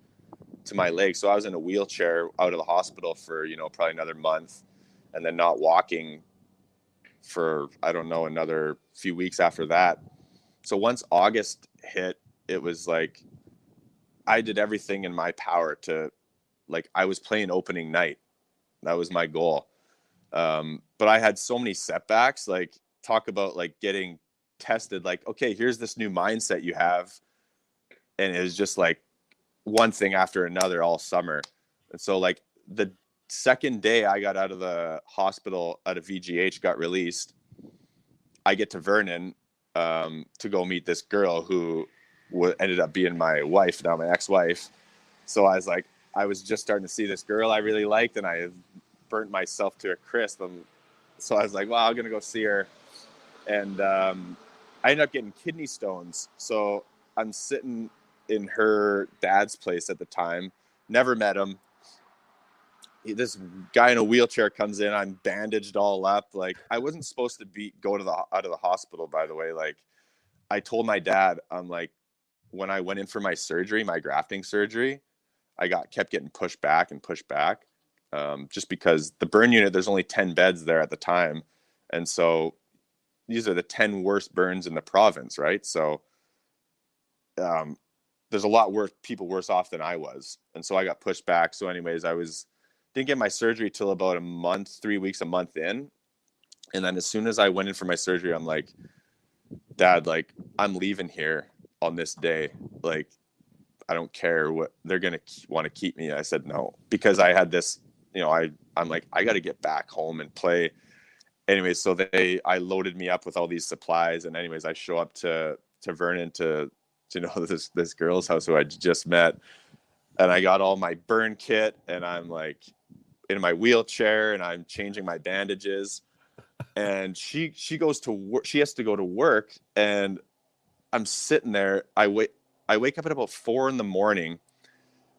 Speaker 3: to my legs. So I was in a wheelchair out of the hospital for, you know, probably another month, and then not walking for, I don't know, another few weeks after that. So once August hit, it was like I did everything in my power to, like, I was playing opening night. That was my goal. But I had so many setbacks. Like, talk about like getting tested, like, okay, here's this new mindset you have. And it was just like one thing after another all summer. And so like the second day I got out of the hospital, out of VGH, got released, I get to Vernon to go meet this girl who ended up being my wife, now my ex-wife. So I was just starting to see this girl I really liked, and I burnt myself to a crisp. So I was like, well, I'm going to go see her. And I ended up getting kidney stones. So I'm sitting in her dad's place at the time. Never met him. This guy in a wheelchair comes in. I'm bandaged all up. Like, I wasn't supposed to go out of the hospital, by the way. Like, I told my dad, I'm like, when I went in for my surgery, my grafting surgery, I kept getting pushed back and pushed back, just because the burn unit, there's only 10 beds there at the time. And so these are the 10 worst burns in the province, right? So there's a lot worse people worse off than I was. And so I got pushed back. So anyways, didn't get my surgery till about 3 weeks, a month in. And then as soon as I went in for my surgery, I'm like, Dad, like, I'm leaving here on this day. Like, I don't care what they're going to want to keep me. I said no, because I had this, you know, I'm like, I got to get back home and play. Anyways, so I loaded me up with all these supplies. And anyways, I show up to Vernon to know this girl's house who I just met. and I got all my burn kit, and I'm like in my wheelchair, and I'm changing my bandages, and she goes to work. She has to go to work, and I'm sitting there. I wake up at about 4 a.m.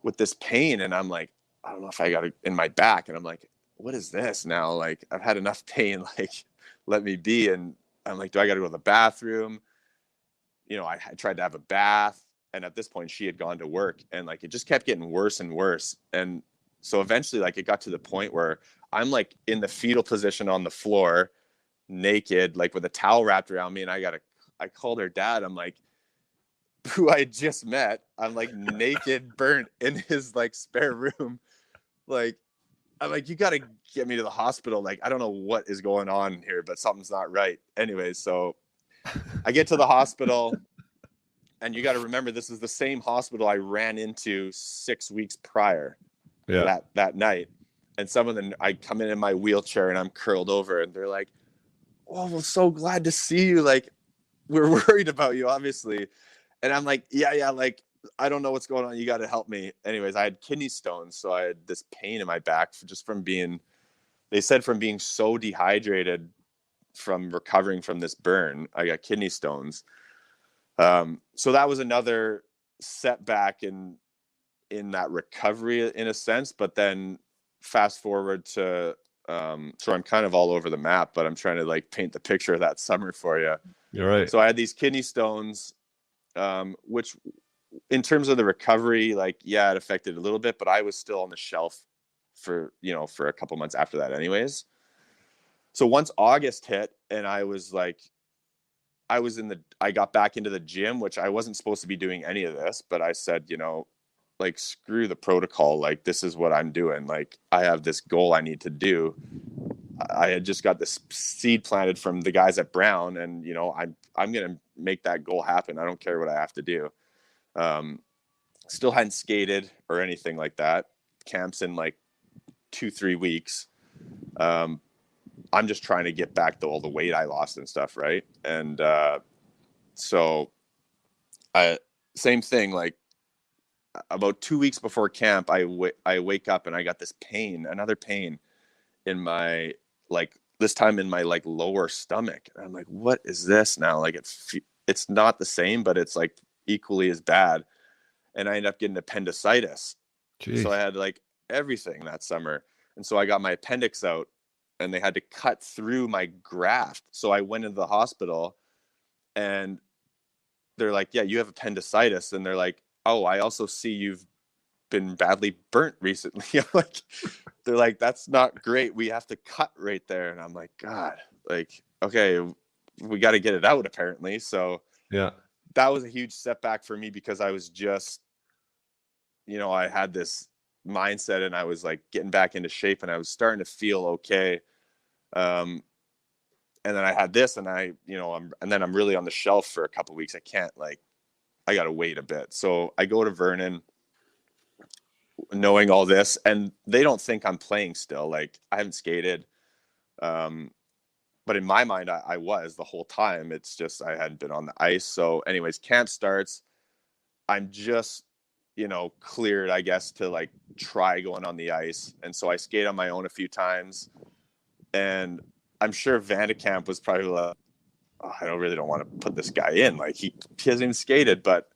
Speaker 3: with this pain, and I'm like, I don't know if I got it in my back, and I'm like, what is this now? Like, I've had enough pain, like, let me be. And I'm like, do I got to go to the bathroom? You know, I tried to have a bath, and at this point she had gone to work, and like, it just kept getting worse and worse. And so eventually, like, it got to the point where I'm like in the fetal position on the floor, naked, like with a towel wrapped around me. And I called her dad. I'm like, who I just met, I'm like naked, burnt in his like spare room. Like, I'm like, you got to get me to the hospital. Like, I don't know what is going on here, but something's not right. Anyways, so I get to the hospital, and you got to remember, this is the same hospital I ran into 6 weeks prior.
Speaker 2: Yeah.
Speaker 3: That night. And some of them, I come in my wheelchair, and I'm curled over, and they're like, oh, we're so glad to see you. Like, we're worried about you, obviously. And I'm like, yeah, like, I don't know what's going on. You got to help me. Anyways, I had kidney stones. So I had this pain in my back from being so dehydrated from recovering from this burn. I got kidney stones. So that was another setback in that recovery in a sense. But then fast forward to, so I'm kind of all over the map, but I'm trying to like paint the picture of that summer for you.
Speaker 2: You're right.
Speaker 3: So I had these kidney stones, which in terms of the recovery, like, yeah, it affected a little bit, but I was still on the shelf for a couple months after that anyways. So once August hit, and I got back into the gym, which I wasn't supposed to be doing any of this, but I said, like, screw the protocol. Like, this is what I'm doing. Like, I have this goal I need to do. I had just got this seed planted from the guys at Brown, and, I'm going to make that goal happen. I don't care what I have to do. Still hadn't skated or anything like that. Camps in like 2-3 weeks. I'm just trying to get back to all the weight I lost and stuff. Right. And, so same thing, like about 2 weeks before camp, I wake up and I got this pain, another pain in my, like, this time in my like lower stomach. And I'm like, what is this now? Like, it's not the same, but it's like equally as bad. And I ended up getting appendicitis. Jeez. So I had like everything that summer. And so I got my appendix out, and they had to cut through my graft. So I went into the hospital, and they're like, yeah, you have appendicitis. And they're like, oh, I also see you've been badly burnt recently. I'm like, they're like, that's not great. We have to cut right there. And I'm like, God, like, okay, we got to get it out apparently. So
Speaker 2: yeah,
Speaker 3: that was a huge setback for me, because I was just, I had this mindset, and I was like getting back into shape, and I was starting to feel okay. And then I had this, and and then I'm really on the shelf for a couple of weeks. I got to wait a bit. So I go to Vernon knowing all this, and they don't think I'm playing still. Like, I haven't skated. But in my mind, I was the whole time. It's just, I hadn't been on the ice. So anyways, camp starts. I'm just, cleared, I guess, to like try going on the ice. And so I skate on my own a few times. And I'm sure Vandecamp was probably like, oh, I don't want to put this guy in. Like, he hasn't even skated. But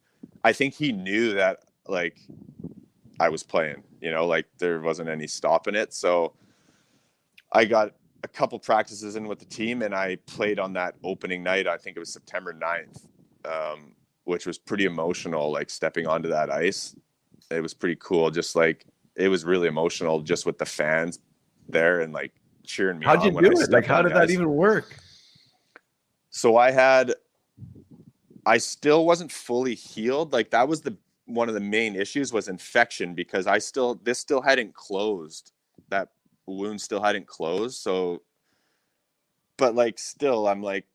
Speaker 3: I think he knew that, like, I was playing, like there wasn't any stopping it. So I got a couple practices in with the team, and I played on that opening night. I think it was September 9th, which was pretty emotional, like stepping onto that ice. It was pretty cool. Just like, it was really emotional just with the fans there and like cheering me on.
Speaker 2: How'd you do it? Like, how did that even work?
Speaker 3: So I still wasn't fully healed. Like, that was one of the main issues was infection, because this still hadn't closed. That wound still hadn't closed. So, but like, still, I'm like,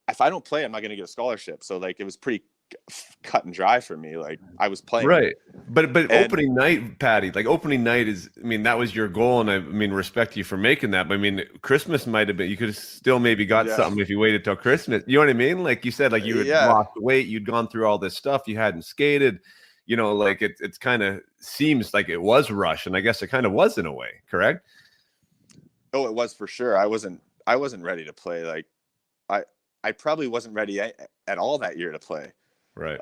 Speaker 3: if I don't play, I'm not going to get a scholarship. So like, it was pretty cut and dry for me. Like, I was playing.
Speaker 2: Right. But opening night, Patty, like opening night is, that was your goal. And I respect you for making that. But Christmas might've been, you could have still maybe got something if you waited till Christmas. You know what I mean? Like you said, like you had lost weight, you'd gone through all this stuff. You hadn't skated, like it's kind of seems like it was rushed, and I guess it kind of was in a way, correct?
Speaker 3: Oh, it was for sure. I wasn't ready to play. Like I probably wasn't ready at all that year to play.
Speaker 2: Right.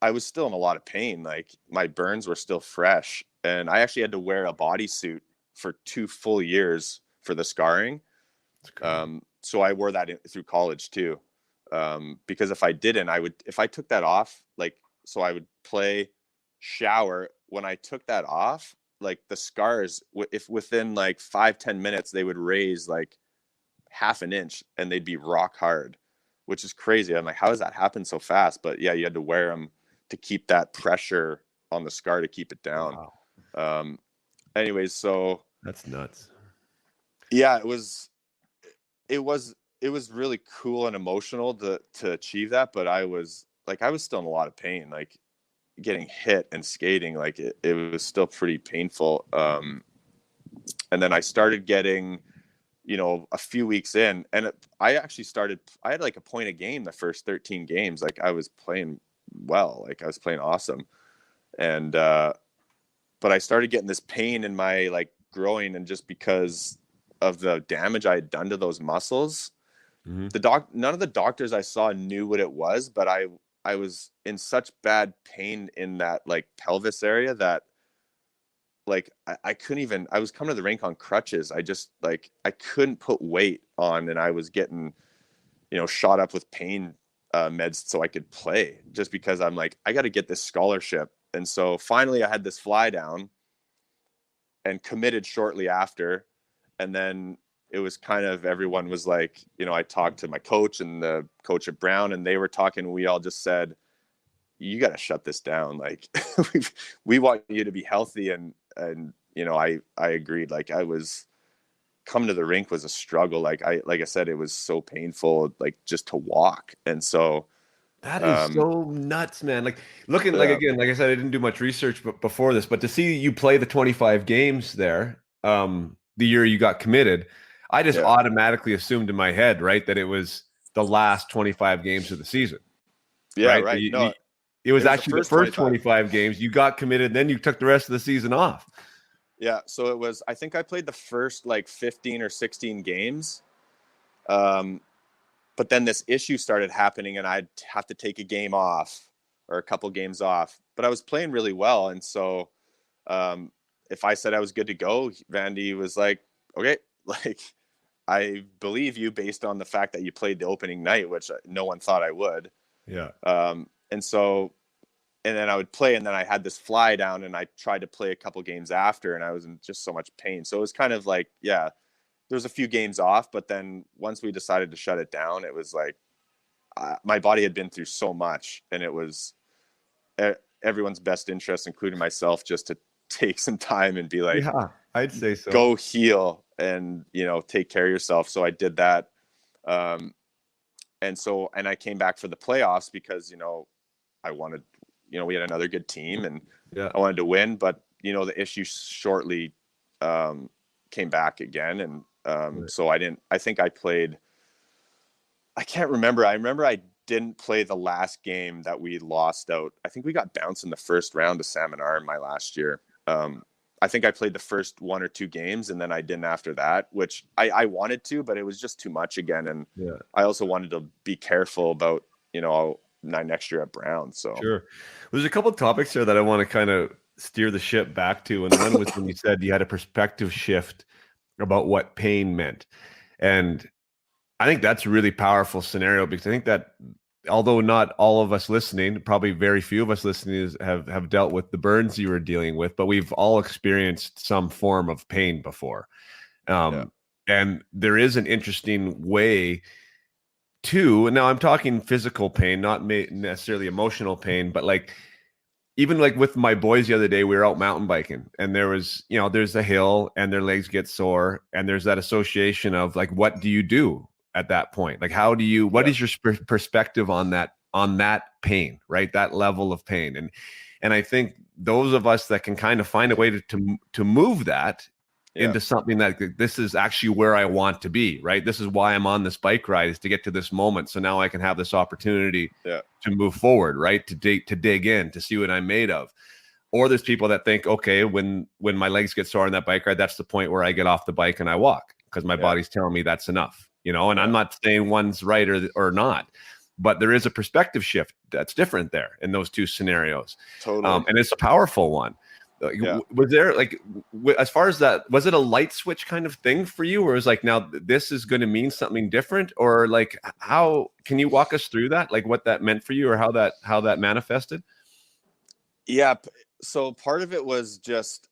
Speaker 3: I was still in a lot of pain. Like my burns were still fresh, and I actually had to wear a bodysuit for 2 full years for the scarring. So I wore that through college too. Because if I didn't, if I took that off, like, so I would play, shower. When I took that off, like the scars, if within like 5-10 minutes, they would raise like half an inch and they'd be rock hard, which is crazy. I'm like, how does that happen so fast? But yeah, you had to wear them to keep that pressure on the scar to keep it down. Wow. Anyways, so
Speaker 2: that's nuts.
Speaker 3: Yeah, it was really cool and emotional to achieve that, but I was still in a lot of pain, like getting hit and skating, like it was still pretty painful. And then I started getting, a few weeks in, and I had like a point a game the first 13 games. Like I was playing well, like I was playing awesome. And, but I started getting this pain in my like groin, and just because of the damage I had done to those muscles, none of the doctors I saw knew what it was, but I was in such bad pain in that like pelvis area that like I couldn't even, I was coming to the rink on crutches. I just like, I couldn't put weight on, and I was getting, shot up with pain meds so I could play, just because I'm like, I got to get this scholarship. And so finally I had this fly down and committed shortly after. And then it was kind of, everyone was like, I talked to my coach and the coach at Brown, and they were talking. We all just said, you got to shut this down. Like we want you to be healthy. And I agreed. Like I was coming to the rink was a struggle. Like I said, it was so painful, like just to walk. And so
Speaker 2: that is so nuts, man. Like looking, like, again, like I said, I didn't do much research before this, but to see you play the 25 games there, the year you got committed, I just automatically assumed in my head, right, that it was the last 25 games of the season.
Speaker 3: Yeah, right. No,
Speaker 2: it was actually the first 25 games. You got committed, and then you took the rest of the season off.
Speaker 3: Yeah, so it was, I think I played the first like 15 or 16 games. But then this issue started happening, and I'd have to take a game off or a couple games off. But I was playing really well, and so if I said I was good to go, Vandy was like, okay, like I believe you based on the fact that you played the opening night, which no one thought I would.
Speaker 2: Yeah.
Speaker 3: And then I would play, and then I had this fly down, and I tried to play a couple games after, and I was in just so much pain. So it was kind of like, yeah, there was a few games off, but then once we decided to shut it down, it was like my body had been through so much, and it was everyone's best interest, including myself, just to take some time and be like,
Speaker 2: yeah, I'd say so.
Speaker 3: Go heal and, take care of yourself. So I did that. And I came back for the playoffs because, I wanted, we had another good team, and I wanted to win, but the issue shortly came back again. And so I think I played, I can't remember. I remember I didn't play the last game that we lost out. I think we got bounced in the first round to Salmon Arm my last year. I think I played the first 1 or 2 games, and then I didn't after that, which I wanted to, but it was just too much again. And I also wanted to be careful about, next year at Brown. So
Speaker 2: sure. There's a couple of topics there that I want to kind of steer the ship back to. And one was when you said you had a perspective shift about what pain meant. And I think that's a really powerful scenario, because I think that although not all of us listening, probably very few of us listening have dealt with the burns you were dealing with, but we've all experienced some form of pain before. And there is an interesting way to, now I'm talking physical pain, not necessarily emotional pain, but like, even like with my boys the other day, we were out mountain biking, and there was, there's a hill and their legs get sore, and there's that association of like, what do you do at that point? Like, what is your perspective on that pain, right? That level of pain. And I think those of us that can kind of find a way to move that into something that this is actually where I want to be, right? This is why I'm on this bike ride, is to get to this moment. So now I can have this opportunity to move forward, right? To dig in, to see what I'm made of. Or there's people that think, okay, when my legs get sore on that bike ride, that's the point where I get off the bike and I walk, because my body's telling me that's enough, and I'm not saying one's right or not, but there is a perspective shift that's different there in those two scenarios.
Speaker 3: Totally.
Speaker 2: And it's a powerful one. Was there, as far as that, was it a light switch kind of thing for you, or was like, now this is going to mean something different, or like, how can you walk us through that, like what that meant for you, or how that manifested?
Speaker 3: Yeah. So part of it was just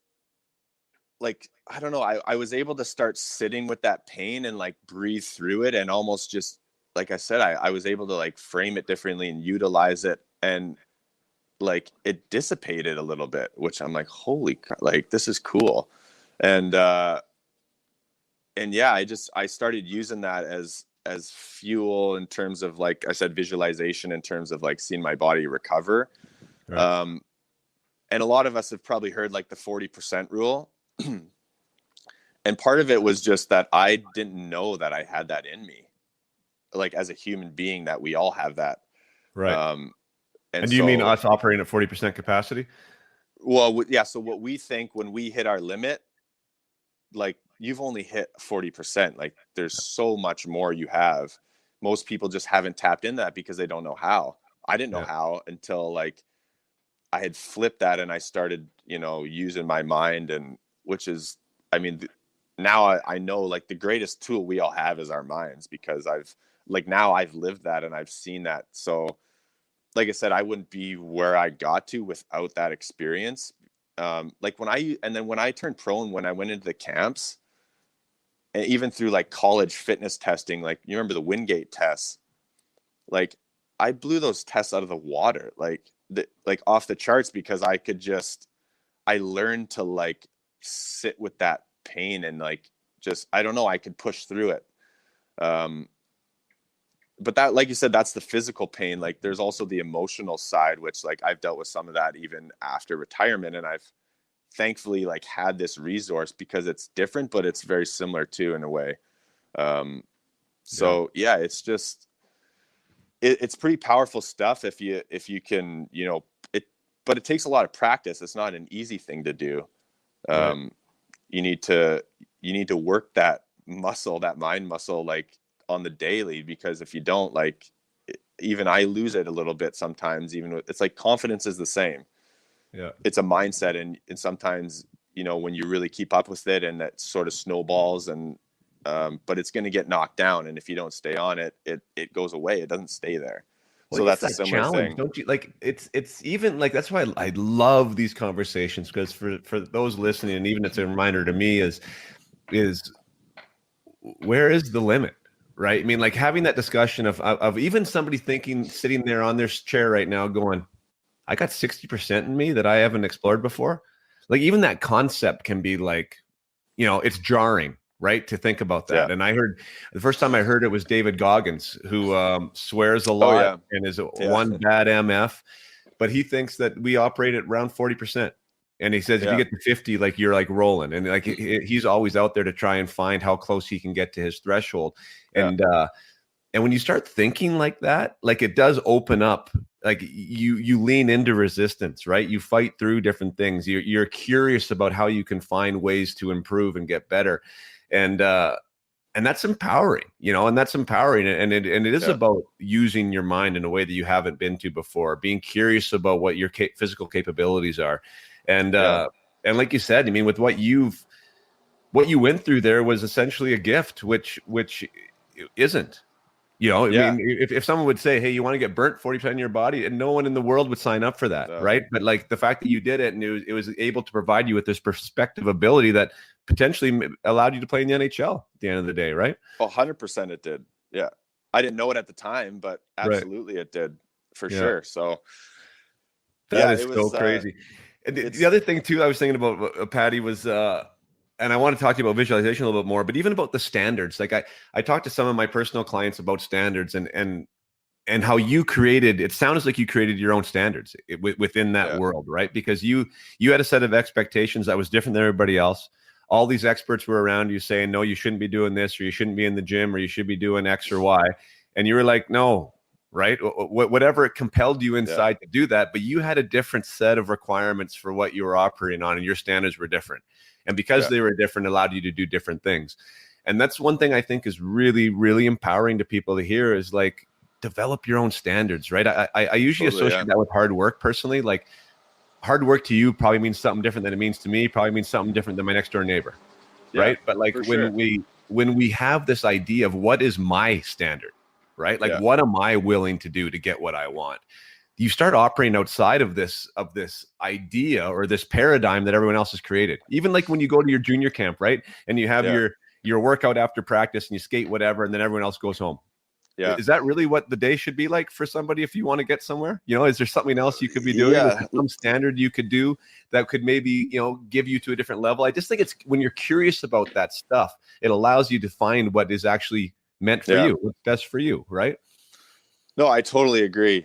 Speaker 3: like, I don't know, I was able to start sitting with that pain and like breathe through it, and almost just, like I said, I was able to like frame it differently and utilize it, and like it dissipated a little bit, which I'm like, holy crap, like this is cool. And yeah, I started using that as fuel in terms of, like I said, visualization, in terms of like seeing my body recover. Right. And a lot of us have probably heard like the 40% rule. And part of it was just that I didn't know that I had that in me, like as a human being, that we all have that.
Speaker 2: Right. And do you mean us operating at 40% capacity?
Speaker 3: Well, yeah. So what we think when we hit our limit, like you've only hit 40%, like there's so much more you have. Most people just haven't tapped into that because they don't know how. I didn't know how until like I had flipped that and I started, using my mind, and which is, I mean, now I know like the greatest tool we all have is our minds, because I've lived that and I've seen that. So like I said, I wouldn't be where I got to without that experience. Like when I turned pro and when I went into the camps, and even through like college fitness testing, like you remember the Wingate tests, like I blew those tests out of the water, like off the charts, because I learned to like sit with that pain and like, just, I don't know, I could push through it. But that, like you said, that's the physical pain. Like there's also the emotional side, which like I've dealt with some of that even after retirement. And I've thankfully like had this resource, because it's different, but it's very similar too, in a way. So yeah, it's just, it's pretty powerful stuff if you can, but it takes a lot of practice. It's not an easy thing to do. Right. You need to work that muscle, that mind muscle, like on the daily, because if you don't, like, even I lose it a little bit sometimes. It's like confidence is the same. Yeah, it's a mindset, and sometimes when you really keep up with it, and that sort of snowballs, and but it's going to get knocked down, and if you don't stay on it, it goes away. It doesn't stay there. Well, so that's a similar challenge, thing,
Speaker 2: don't you? Like it's even like, that's why I love these conversations, because for those listening, and even it's a reminder to me, is where is the limit? Right. I mean, like having that discussion of even somebody sitting there on their chair right now going, I got 60% in me that I haven't explored before. Like even that concept can be like, it's jarring, right, to think about that. Yeah. And I heard, the first time I heard it was David Goggins, who swears a lot and is one bad MF, but he thinks that we operate at around 40%. And he says, if you get to 50, like you're like rolling, and like he's always out there to try and find how close he can get to his threshold. And when you start thinking like that, like it does open up, like you lean into resistance, right? You fight through different things. You're curious about how you can find ways to improve and get better. And that's empowering, and that's empowering. And it is about using your mind in a way that you haven't been to before, being curious about what your physical capabilities are. And like you said, I mean, with what you went through there was essentially a gift, which isn't, I mean, if someone would say, hey, you want to get burnt 40% of your body, and no one in the world would sign up for that. Right. But like the fact that you did it, and it was able to provide you with this perspective ability that potentially allowed you to play in the NHL at the end of the day. Right.
Speaker 3: 100% it did. Yeah. I didn't know it at the time, but absolutely it did for sure. So
Speaker 2: that is so crazy. And the other thing too, I was thinking about, Patty, was, and I want to talk to you about visualization a little bit more, but even about the standards. Like I talked to some of my personal clients about standards and how you created, it sounds like you created your own standards within that world, right? Because you had a set of expectations that was different than everybody else. all these experts were around you saying, no, you shouldn't be doing this, or you shouldn't be in the gym, or you should be doing X or Y. And you were like, no, right? Whatever it compelled you inside to do that, but you had a different set of requirements for what you were operating on, and your standards were different. And because they were different, it allowed you to do different things. And that's one thing I think is really, really empowering to people to hear, is like, develop your own standards, right? I usually associate that with hard work personally. Like, hard work to you probably means something different than it means to me, probably means something different than my next door neighbor. Right. But like when we have this idea of what is my standard, right? Like what am I willing to do to get what I want? You start operating outside of this idea or this paradigm that everyone else has created. Even like when you go to your junior camp, right? And you have your workout after practice and you skate whatever, and then everyone else goes home. Yeah. Is that really what the day should be like for somebody if you want to get somewhere? You know, is there something else you could be doing? Is there some standard you could do that could maybe, you know, give you to a different level? I just think it's when you're curious about that stuff, it allows you to find what is actually meant for you, what's best for you, right?
Speaker 3: No, I totally agree.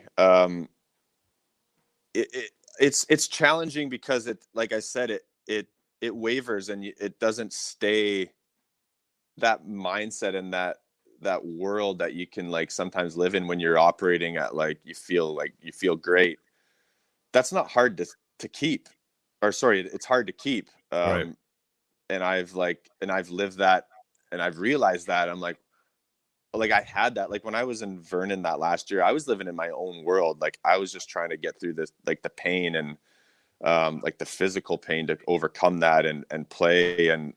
Speaker 3: It's challenging because it, like I said, it wavers and it doesn't stay that mindset and that world that you can like sometimes live in when you're operating at like you feel great. That's not hard to keep, or sorry, it's hard to keep.
Speaker 2: Right.
Speaker 3: And I've lived that, and I've realized that I'm like I had that, like when I was in Vernon that last year, I was living in my own world. Like I was just trying to get through this, like the pain and like the physical pain to overcome that and play. And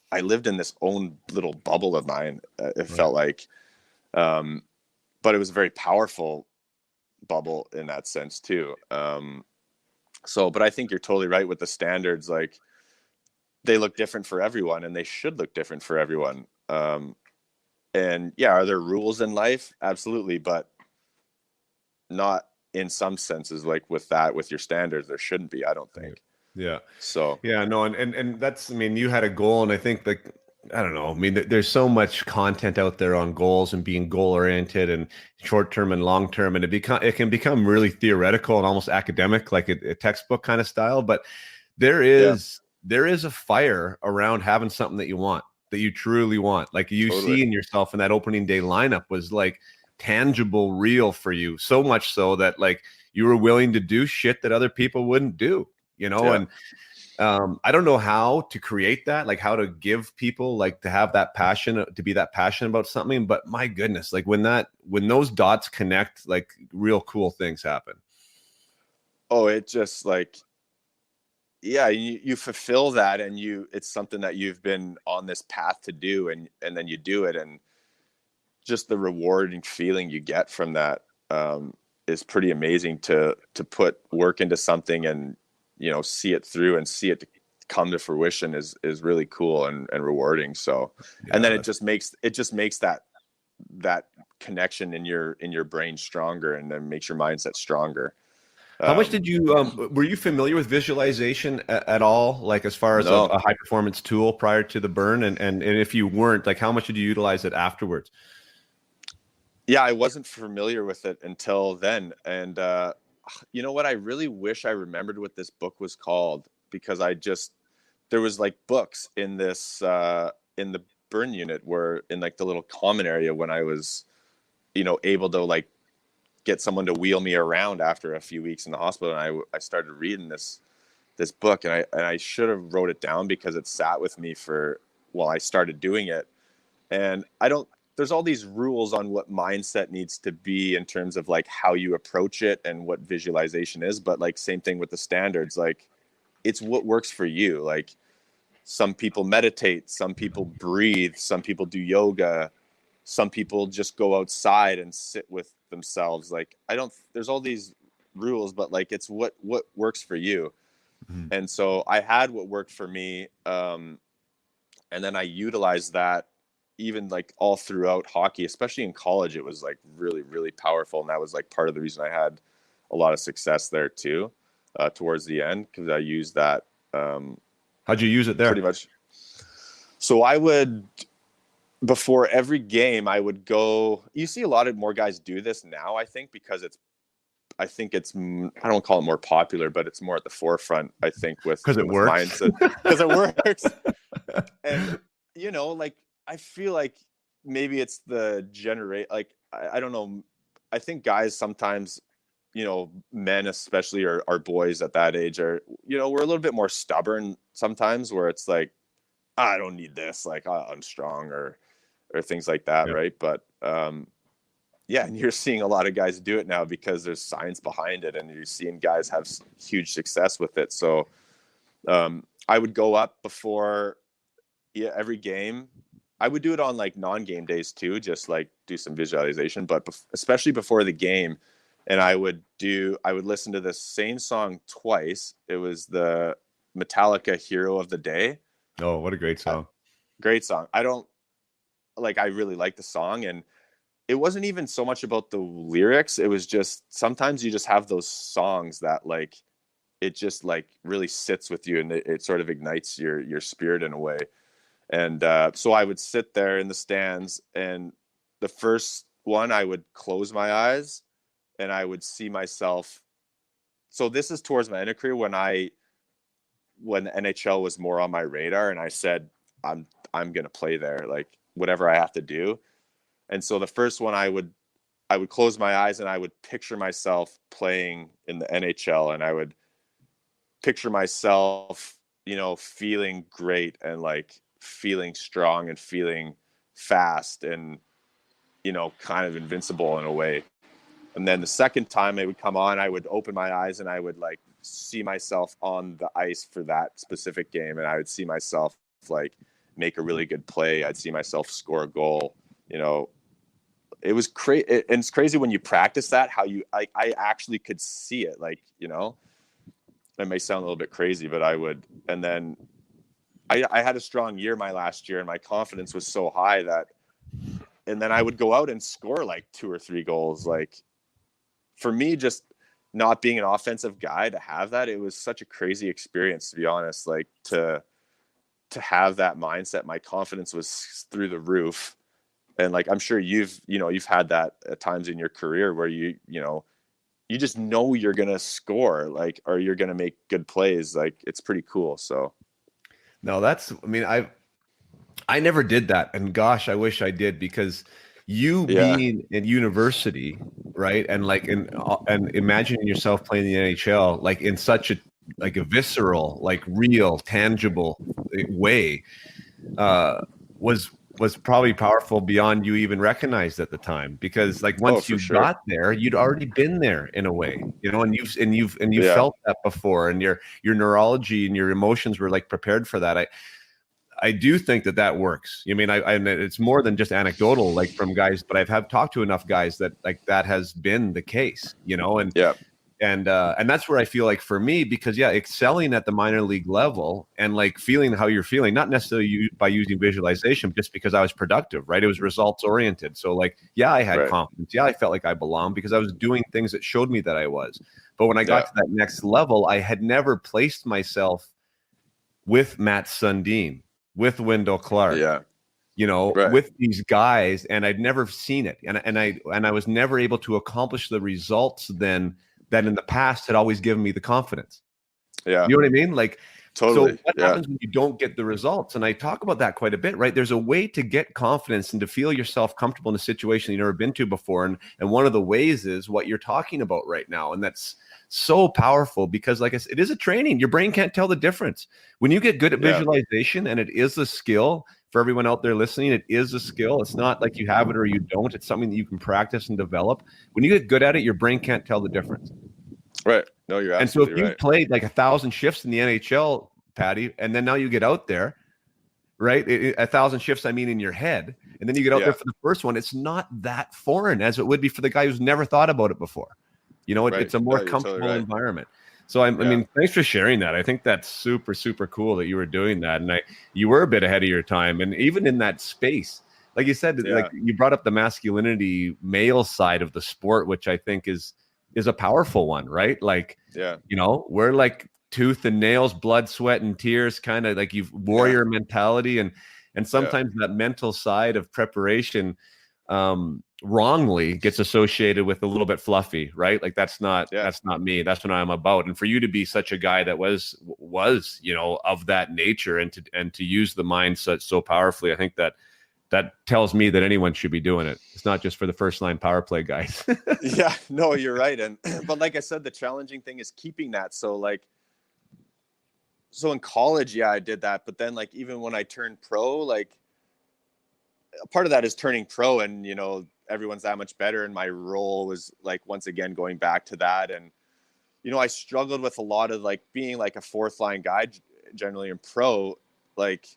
Speaker 3: I lived in this own little bubble of mine. It felt like, but it was a very powerful bubble in that sense too. But I think you're totally right with the standards. Like they look different for everyone, and they should look different for everyone. And yeah, are there rules in life? Absolutely. But not in some senses, like with your standards, there shouldn't be, I don't think.
Speaker 2: Yeah.
Speaker 3: So
Speaker 2: yeah, no, and that's, I mean, you had a goal, and I think like, I don't know, I mean, there's so much content out there on goals and being goal oriented and short term and long term, and it can become really theoretical and almost academic, like a textbook kind of style. But there is a fire around having something that you want, that you truly want, like you see in yourself in that opening day lineup was like tangible, real for you, so much so that like you were willing to do shit that other people wouldn't do. You know, and I don't know how to create that, like how to give people like to have that passion, to be that passionate about something. But my goodness, like when those dots connect, like real cool things happen.
Speaker 3: Oh, it just like, yeah, you fulfill that, and it's something that you've been on this path to do, and then you do it, and just the rewarding feeling you get from that is pretty amazing. To put work into something and, you know, see it through and see it come to fruition is really cool and rewarding. So, and then it just makes that connection in your brain stronger, and then makes your mindset stronger.
Speaker 2: How much did you, were you familiar with visualization at all? Like as far as a high performance tool prior to the burn? And if you weren't, like how much did you utilize it afterwards?
Speaker 3: Yeah, I wasn't familiar with it until then. And, you know what? I really wish I remembered what this book was called, because there was like books in this, in the burn unit, where in like the little common area, when I was, you know, able to like get someone to wheel me around after a few weeks in the hospital. And I started reading this book, and I should have wrote it down, because it sat with me while I started doing it. And there's all these rules on what mindset needs to be in terms of like how you approach it and what visualization is. But like same thing with the standards, like it's what works for you. Like some people meditate, some people breathe, some people do yoga, some people just go outside and sit with themselves. Like there's all these rules, but like it's what works for you. Mm-hmm. And so I had what worked for me. And then I utilized that even like all throughout hockey, especially in college. It was like really, really powerful. And that was like part of the reason I had a lot of success there too, towards the end, because I used that.
Speaker 2: How'd you use it there?
Speaker 3: Pretty much. So before every game, I would go, you see a lot of more guys do this now, I think, because it's I think I don't call it more popular, but it's more at the forefront, I think, with
Speaker 2: Because it works.
Speaker 3: mindset, because it works. And, like, I feel like maybe it's the like, I don't know. I think guys sometimes, men especially, are boys at that age are, we're a little bit more stubborn sometimes, where it's like, I don't need this, like, I'm strong, or things like that.
Speaker 2: Yeah.
Speaker 3: Right. But, and you're seeing a lot of guys do it now because there's science behind it, and you're seeing guys have huge success with it. So I would go up before every game. I would do it on like non-game days too, just like do some visualization, but especially before the game. And I would listen to the same song twice. It was the Metallica Hero of the Day.
Speaker 2: Oh, what a great song.
Speaker 3: Great song. I really like the song, and it wasn't even so much about the lyrics. It was just, sometimes you just have those songs that like, it just like really sits with you, and it sort of ignites your spirit in a way. And so I would sit there in the stands, and the first one, I would close my eyes and I would see myself. So this is towards my end of career, when the NHL was more on my radar, and I said, I'm going to play there, like whatever I have to do. And so the first one, I would close my eyes and I would picture myself playing in the NHL, and I would picture myself, feeling great, and like feeling strong, and feeling fast, and, kind of invincible in a way. And then the second time it would come on, I would open my eyes and I would like see myself on the ice for that specific game. And I would see myself like make a really good play. I'd see myself score a goal. It was crazy. And it's crazy when you practice that, how I actually could see it. Like, that may sound a little bit crazy, but I would. And then I had a strong year my last year, and my confidence was so high and then I would go out and score like 2 or 3 goals. Like, for me, just not being an offensive guy, to have that, it was such a crazy experience, to be honest. Like, to have that mindset, my confidence was through the roof. And like, I'm sure you've had that at times in your career where you just know you're going to score, like, or you're going to make good plays. Like, it's pretty cool. So.
Speaker 2: No, I never did that. And gosh, I wish I did, because being in university, right? And like, and imagining yourself playing in the NHL, like in such a visceral, like real, tangible way, was probably powerful beyond you even recognized at the time. Because like, once you got there, you'd already been there in a way, and you've felt that before, and your neurology and your emotions were like prepared for that. I do think that works. I mean, it's more than just anecdotal, like from guys, but I've talked to enough guys that like that has been the case, and that's where I feel like, for me, because excelling at the minor league level and like feeling how you're feeling, not necessarily by using visualization, just because I was productive, right? It was results oriented. So like, I had confidence. I felt like I belonged because I was doing things that showed me that I was. But when I got to that next level, I had never placed myself with Matt Sundin, with Wendell Clark, with these guys, and I'd never seen it. And I was never able to accomplish the results then that in the past had always given me the confidence. Yeah. You know what I mean? Like, totally. So what happens when you don't get the results? And I talk about that quite a bit, right? There's a way to get confidence and to feel yourself comfortable in a situation you've never been to before. And one of the ways is what you're talking about right now. And that's so powerful, because like I said, it is a training. Your brain can't tell the difference. When you get good at visualization, and it is a skill for everyone out there listening, it is a skill. It's not like you have it or you don't. It's something that you can practice and develop. When you get good at it, your brain can't tell the difference.
Speaker 3: Right. No, you're absolutely right.
Speaker 2: And so if you've played like 1,000 shifts in the NHL, Patty, and then now you get out there, right? 1,000 shifts, I mean, in your head, and then you get out there for the first one, it's not that foreign as it would be for the guy who's never thought about it before. It's a more comfortable environment. So I mean, thanks for sharing that. I think that's super, super cool that you were doing that. And you were a bit ahead of your time. And even in that space, like you said, like you brought up the masculinity male side of the sport, which I think is a powerful one, right? Like, we're like tooth and nails, blood, sweat, and tears, kind of like you've warrior mentality. And sometimes that mental side of preparation, wrongly gets associated with a little bit fluffy, right? Like that's not me. That's what I'm about. And for you to be such a guy that was of that nature, and to use the mindset so powerfully, I think that tells me that anyone should be doing it. It's not just for the first line power play guys.
Speaker 3: Yeah, no, you're right. But like I said, the challenging thing is keeping that. So in college, I did that. But then like, even when I turned pro, like a part of that is turning pro, and, everyone's that much better. And my role was like, once again, going back to that. And, I struggled with a lot of like being like a fourth line guy generally in pro. Like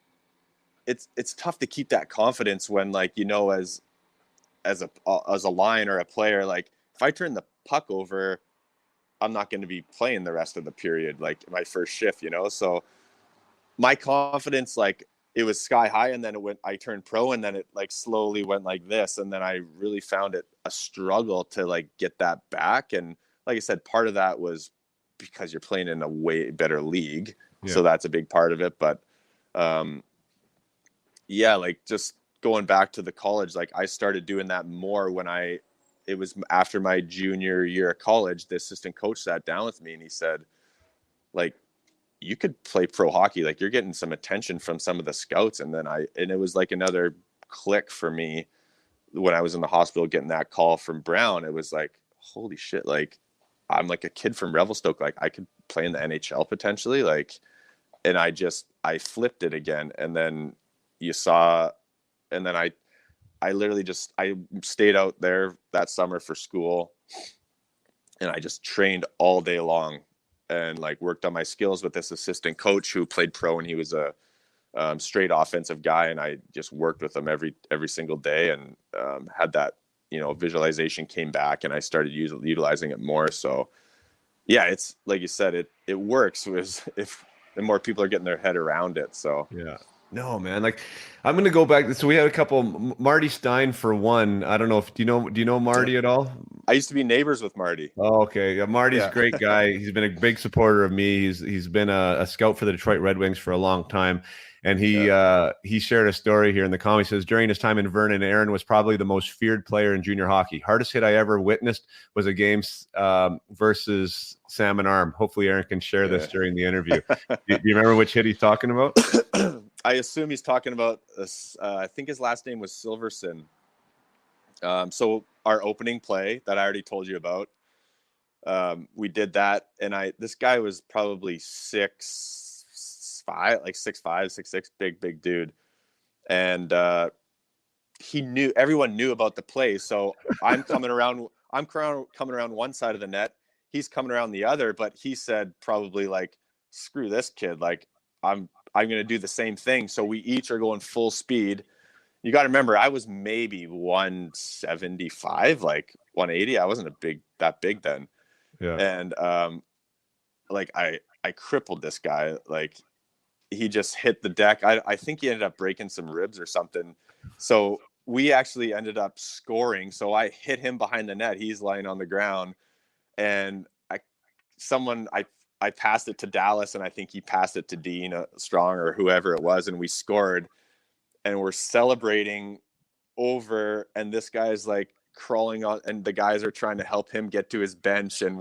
Speaker 3: it's tough to keep that confidence when like, as a line or a player, like if I turn the puck over, I'm not going to be playing the rest of the period, like my first shift, so my confidence, like it was sky high, and then I turned pro, and then it like slowly went like this. And then I really found it a struggle to like get that back. And like I said, part of that was because you're playing in a way better league. Yeah. So that's a big part of it. But like just going back to the college, like I started doing that more when it was after my junior year of college. The assistant coach sat down with me and he said, like, you could play pro hockey. Like you're getting some attention from some of the scouts. And it was like another click for me when I was in the hospital getting that call from Brown. It was like, holy shit. Like I'm like a kid from Revelstoke. Like I could play in the NHL potentially. Like, and I flipped it again. And then I literally I stayed out there that summer for school, and I just trained all day long and like worked on my skills with this assistant coach who played pro, and he was a straight offensive guy. And I just worked with him every single day, and had that, visualization came back, and I started utilizing it more. So yeah, it's like you said, it works if the more people are getting their head around it. So
Speaker 2: yeah. No, man. Like, I'm going to go back. So we had a couple. Marty Stein for one. I don't know if do you know Marty at all?
Speaker 3: I used to be neighbors with Marty.
Speaker 2: Oh, okay. Yeah, Marty's a great guy. He's been a big supporter of me. He's been a scout for the Detroit Red Wings for a long time. And he shared a story here in the comment. He says, during his time in Vernon, Aaron was probably the most feared player in junior hockey. Hardest hit I ever witnessed was a game versus Salmon Arm. Hopefully Aaron can share this during the interview. Do you remember which hit he's talking about?
Speaker 3: I assume he's talking about this. I think his last name was Silverson. So our opening play that I already told you about, we did that. And this guy was probably 6'5", like 6'5", 6'6", big dude. And everyone knew about the play. So I'm coming around one side of the net. He's coming around the other, but he said probably like, screw this kid. Like I'm going to do the same thing. So we each are going full speed. You got to remember, I was maybe 175, like 180. I wasn't that big then. Yeah. And like I crippled this guy. Like he just hit the deck. I think he ended up breaking some ribs or something. So we actually ended up scoring. So I hit him behind the net. He's lying on the ground, and I passed it to Dallas, and I think he passed it to Dean Strong or whoever it was, and we scored. And we're celebrating over, and this guy's like crawling on, and the guys are trying to help him get to his bench, and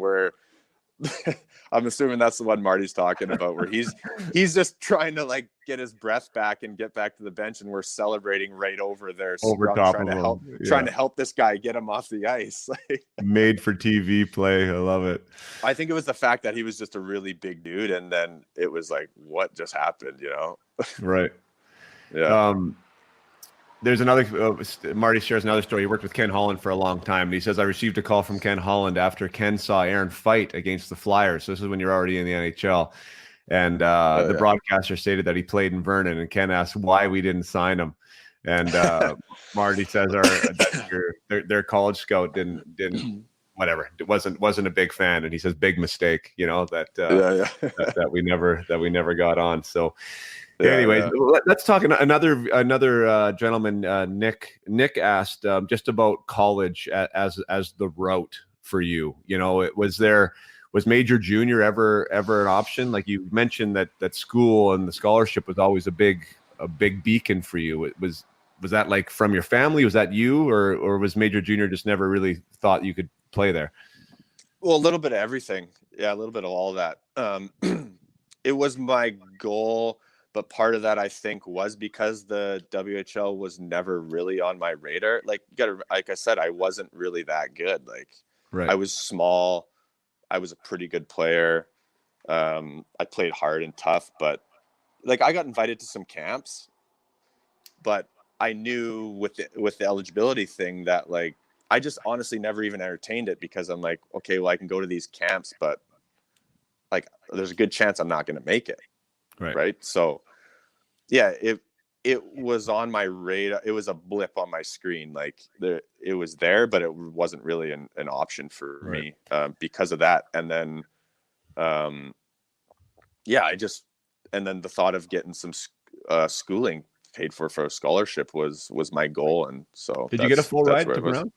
Speaker 3: I'm assuming that's the one Marty's talking about, where he's just trying to like get his breath back and get back to the bench, and we're celebrating right over there, trying to help this guy get him off the ice.
Speaker 2: Made for TV play. I love it.
Speaker 3: I think it was the fact that he was just a really big dude, and then it was like, what just happened,
Speaker 2: Right.
Speaker 3: Yeah.
Speaker 2: There's another, Marty shares another story. He worked with Ken Holland for a long time. And he says, I received a call from Ken Holland after Ken saw Aaron fight against the Flyers. So this is when you're already in the NHL. And the broadcaster stated that he played in Vernon, and Ken asked why we didn't sign him. And Marty says their college scout didn't whatever. It wasn't a big fan. And he says, big mistake, that we never got on. So anyway, let's talk another gentleman. Nick asked just about college as the route for you. Was major junior ever an option? Like you mentioned that school and the scholarship was always a big beacon for you. was that like from your family? Was that you, or was Major Junior just never really thought you could play there?
Speaker 3: Well, a little bit of everything. Yeah, a little bit of all of that. It was my goal, but part of that I think was because the WHL was never really on my radar. Like like I said, I wasn't really that good. Like
Speaker 2: Right.
Speaker 3: I was small. I was a pretty good player. I played hard and tough, but like I got invited to some camps, but I knew with the eligibility thing that like I just honestly never even entertained it because I'm like, okay, well I can go to these camps, but like there's a good chance I'm not going to make it. Right. So yeah, it was on my radar. It was a blip on my screen. Like it was there, but it wasn't really an option for me because of that. And then, and then the thought of getting some schooling paid for a scholarship was my goal. And so
Speaker 2: did you get a full ride to Brown?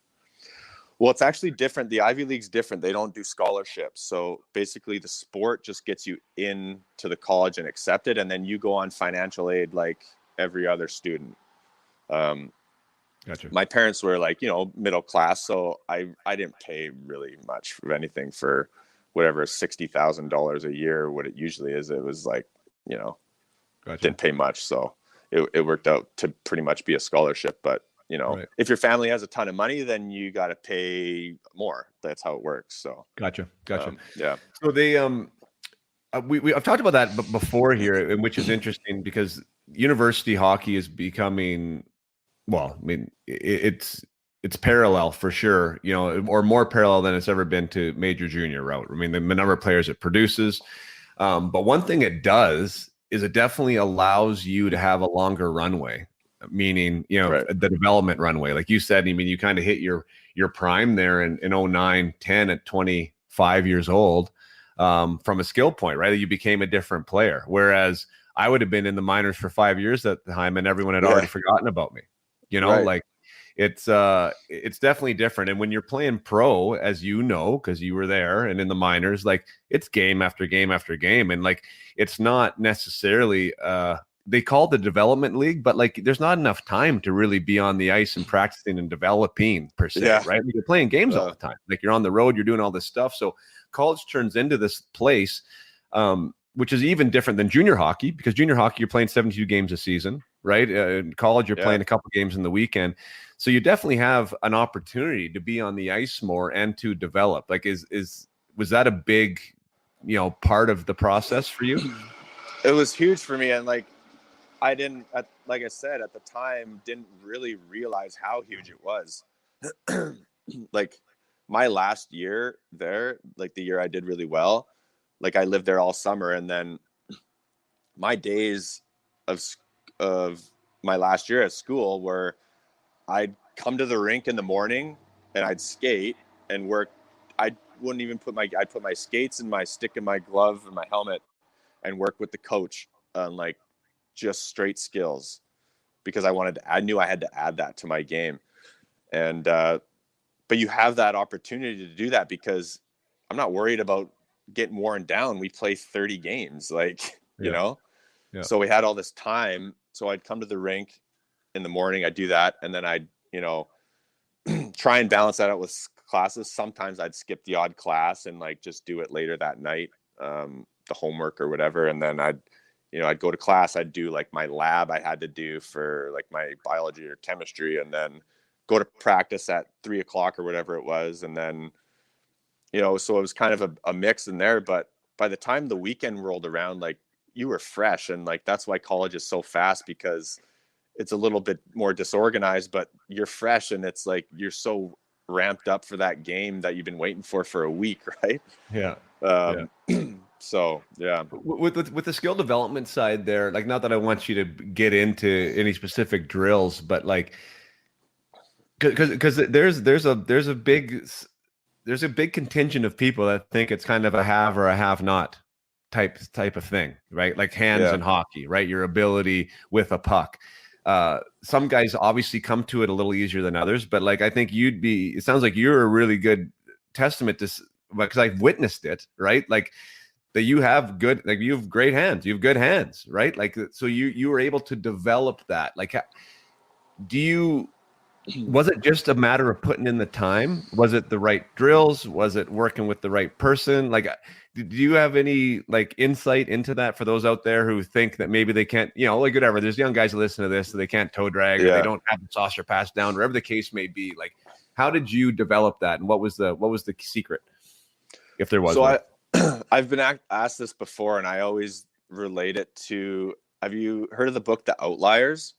Speaker 3: Well, it's actually different. The Ivy League's different. They don't do scholarships. So basically the sport just gets you into the college and accepted. And then you go on financial aid like every other student.
Speaker 2: Gotcha.
Speaker 3: My parents were like, middle class. So I didn't pay really much of anything for whatever, $60,000 a year, what it usually is. It was like,
Speaker 2: Gotcha.
Speaker 3: Didn't pay much. So it worked out to pretty much be a scholarship. But if your family has a ton of money, then you got to pay more. That's how it works. So
Speaker 2: gotcha.
Speaker 3: Yeah.
Speaker 2: So they I've talked about that before here, which is interesting because university hockey is becoming, well, I mean, it's parallel for sure, or more parallel than it's ever been to major junior route. I mean, the number of players it produces, but one thing it does is it definitely allows you to have a longer runway. Meaning, the development runway, like you said, I mean, you kind of hit your prime there in 09, 10 at 25 years old, from a skill point, right? You became a different player. Whereas I would have been in the minors for 5 years at the time and everyone had already forgotten about me, like it's definitely different. And when you're playing pro, as cause you were there and in the minors, like it's game after game after game. And like, it's not necessarily, they call it the development league, but like there's not enough time to really be on the ice and practicing and developing per se, right? Like, you're playing games all the time. Like you're on the road, you're doing all this stuff. So college turns into this place, which is even different than junior hockey, because junior hockey, you're playing 72 games a season, right? In college, you're playing a couple games in the weekend. So you definitely have an opportunity to be on the ice more and to develop. Like, was that a big, part of the process for you?
Speaker 3: It was huge for me. And like, I didn't, like I said, at the time, didn't really realize how huge it was. Like my last year there, like the year I did really well, like I lived there all summer. And then my days of my last year at school were I'd come to the rink in the morning and I'd skate and work. I wouldn't even I'd put my skates and my stick and my glove and my helmet and work with the coach on like just straight skills, because I knew I had to add that to my game. And, but you have that opportunity to do that because I'm not worried about getting worn down. We play 30 games, like, so we had all this time. So I'd come to the rink in the morning, I'd do that. And then I'd, try and balance that out with classes. Sometimes I'd skip the odd class and like just do it later that night, the homework or whatever. And then I'd go to class, I'd do like my lab I had to do for like my biology or chemistry, and then go to practice at 3:00 or whatever it was. And then, so it was kind of a mix in there, but by the time the weekend rolled around, like you were fresh. And like, that's why college is so fast, because it's a little bit more disorganized, but you're fresh. And it's like, you're so ramped up for that game that you've been waiting for a week. Right.
Speaker 2: Yeah.
Speaker 3: So yeah,
Speaker 2: with the skill development side there, like, not that I want you to get into any specific drills, but like, because there's a big contingent of people that think it's kind of a have or a have not type of thing, right? Like hands in hockey, right? Your ability with a puck. Some guys obviously come to it a little easier than others, but like, I think it sounds like you're a really good testament to, because I've witnessed it, right? Like, that you have great hands, you have good hands, right? Like, so you were able to develop that. Like, was it just a matter of putting in the time? Was it the right drills? Was it working with the right person? Like, do you have any like insight into that for those out there who think that maybe they can't, like whatever, there's young guys who listen to this, so they can't toe drag or they don't have the saucer pass down, wherever the case may be. Like, how did you develop that? And what was the secret, if there was one?
Speaker 3: I've been asked this before, and I always relate it to, have you heard of the book, The Outliers?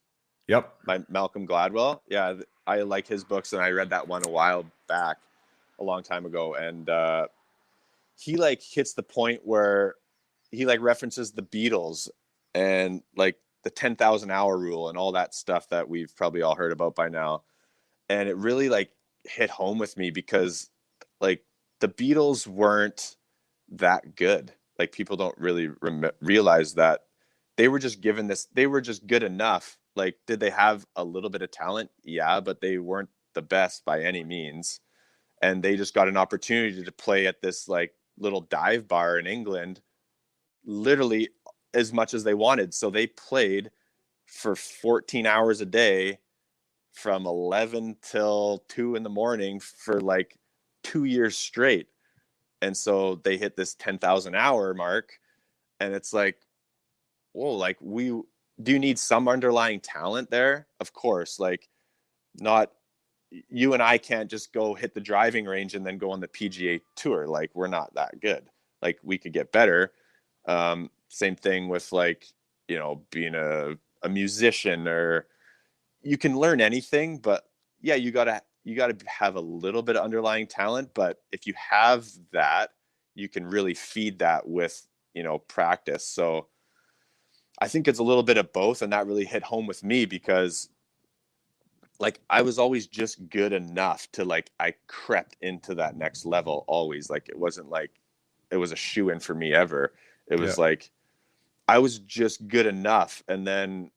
Speaker 2: Yep.
Speaker 3: By Malcolm Gladwell. Yeah. I like his books, and I read that one a while back, a long time ago. And he like hits the point where he like references the Beatles and like the 10,000 hour rule and all that stuff that we've probably all heard about by now. And it really like hit home with me because like the Beatles weren't that good. Like people don't really realize that they were just given this, they were just good enough. Like, did they have a little bit of talent? Yeah, but they weren't the best by any means. And they just got an opportunity to play at this like little dive bar in England, literally as much as they wanted. So they played for 14 hours a day from 11 till 2 in the morning for like 2 years straight. And so they hit this 10,000 hour mark. And it's like, whoa, like do you need some underlying talent there? Of course, like not, you and I can't just go hit the driving range and then go on the PGA tour. Like we're not that good. Like we could get better. Same thing with like, being a musician, or you can learn anything, but yeah, you gotta have a little bit of underlying talent. But if you have that, you can really feed that with, practice. So I think it's a little bit of both, and that really hit home with me because like I was always just good enough to like, I crept into that next level always. Like it wasn't like it was a shoe-in for me ever. It was like I was just good enough, and then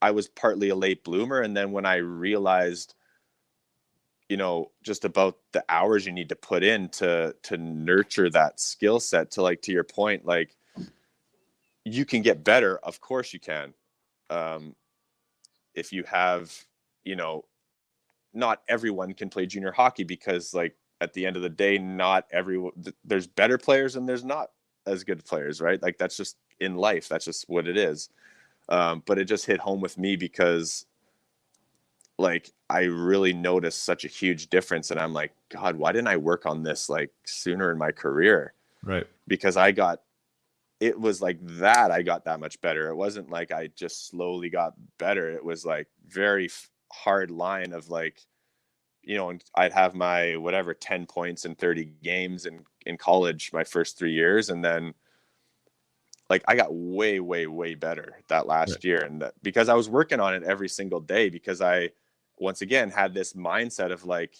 Speaker 3: I was partly a late bloomer. And then when I realized, just about the hours you need to put in to nurture that skill set, to your point, like you can get better. Of course you can. If you have, not everyone can play junior hockey because like at the end of the day, not everyone, there's better players and there's not as good players, right? Like that's just in life. That's just what it is. But it just hit home with me because like I really noticed such a huge difference, and I'm like, God, why didn't I work on this like sooner in my career?
Speaker 2: Right.
Speaker 3: Because it was like that I got that much better. It wasn't like I just slowly got better. It was like very hard line of like, and I'd have my 10 points in 30 games in college my first 3 years, and then like I got way, way, way better that last year. And because I was working on it every single day, because I, once again, had this mindset of like,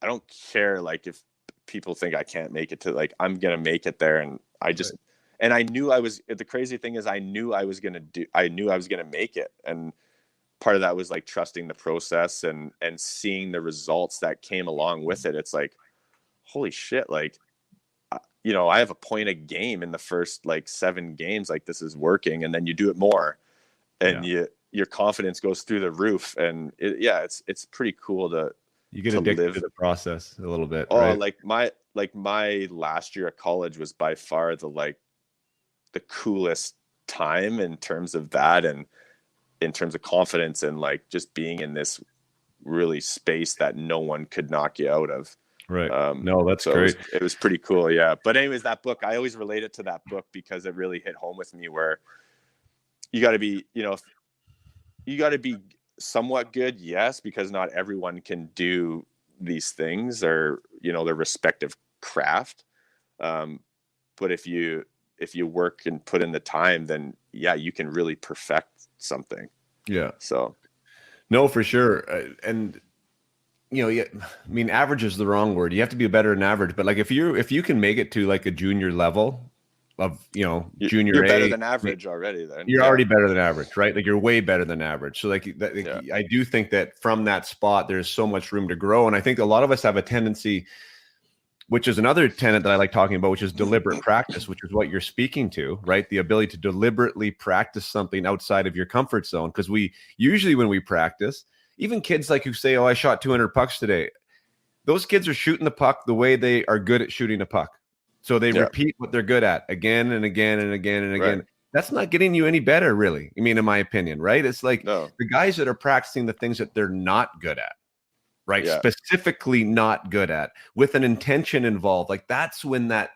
Speaker 3: I don't care. Like if people think I can't make it to, like, I'm going to make it there. And I just, and I knew the crazy thing is I knew I was going to make it. And part of that was like trusting the process and seeing the results that came along with it. It's like, holy shit. Like, I have a point a game in the first like 7 games, like this is working. And then you do it more and your confidence goes through the roof. And it's pretty cool
Speaker 2: you get addicted to the process a little bit.
Speaker 3: Oh,
Speaker 2: right?
Speaker 3: like my last year at college was by far the coolest time in terms of that. And in terms of confidence and like just being in this really space that no one could knock you out of.
Speaker 2: Right. No, that's great.
Speaker 3: It was pretty cool. Yeah. But anyways, that book, I always relate it to that book because it really hit home with me, where you got to be, you got to be somewhat good. Yes. Because not everyone can do these things or, their respective craft. But if you work and put in the time, then you can really perfect something.
Speaker 2: Yeah.
Speaker 3: So.
Speaker 2: No, for sure. And, average is the wrong word. You have to be better than average. But like if you can make it to like a junior level of, junior
Speaker 3: you're
Speaker 2: A,
Speaker 3: better than average already. Then
Speaker 2: you're already better than average, right? Like you're way better than average. So like I do think that from that spot, there's so much room to grow. And I think a lot of us have a tendency, which is another tenet that I like talking about, which is deliberate practice, which is what you're speaking to, right? The ability to deliberately practice something outside of your comfort zone. Because we usually, when we practice, even kids like who say, oh, I shot 200 pucks today, those kids are shooting the puck the way they are good at shooting a puck. So they repeat what they're good at again and again and again and again. Right. That's not getting you any better, really. I mean, in my opinion, right? It's like the guys that are practicing the things that they're not good at, right? Yeah. Specifically not good at, with an intention involved. Like that's when that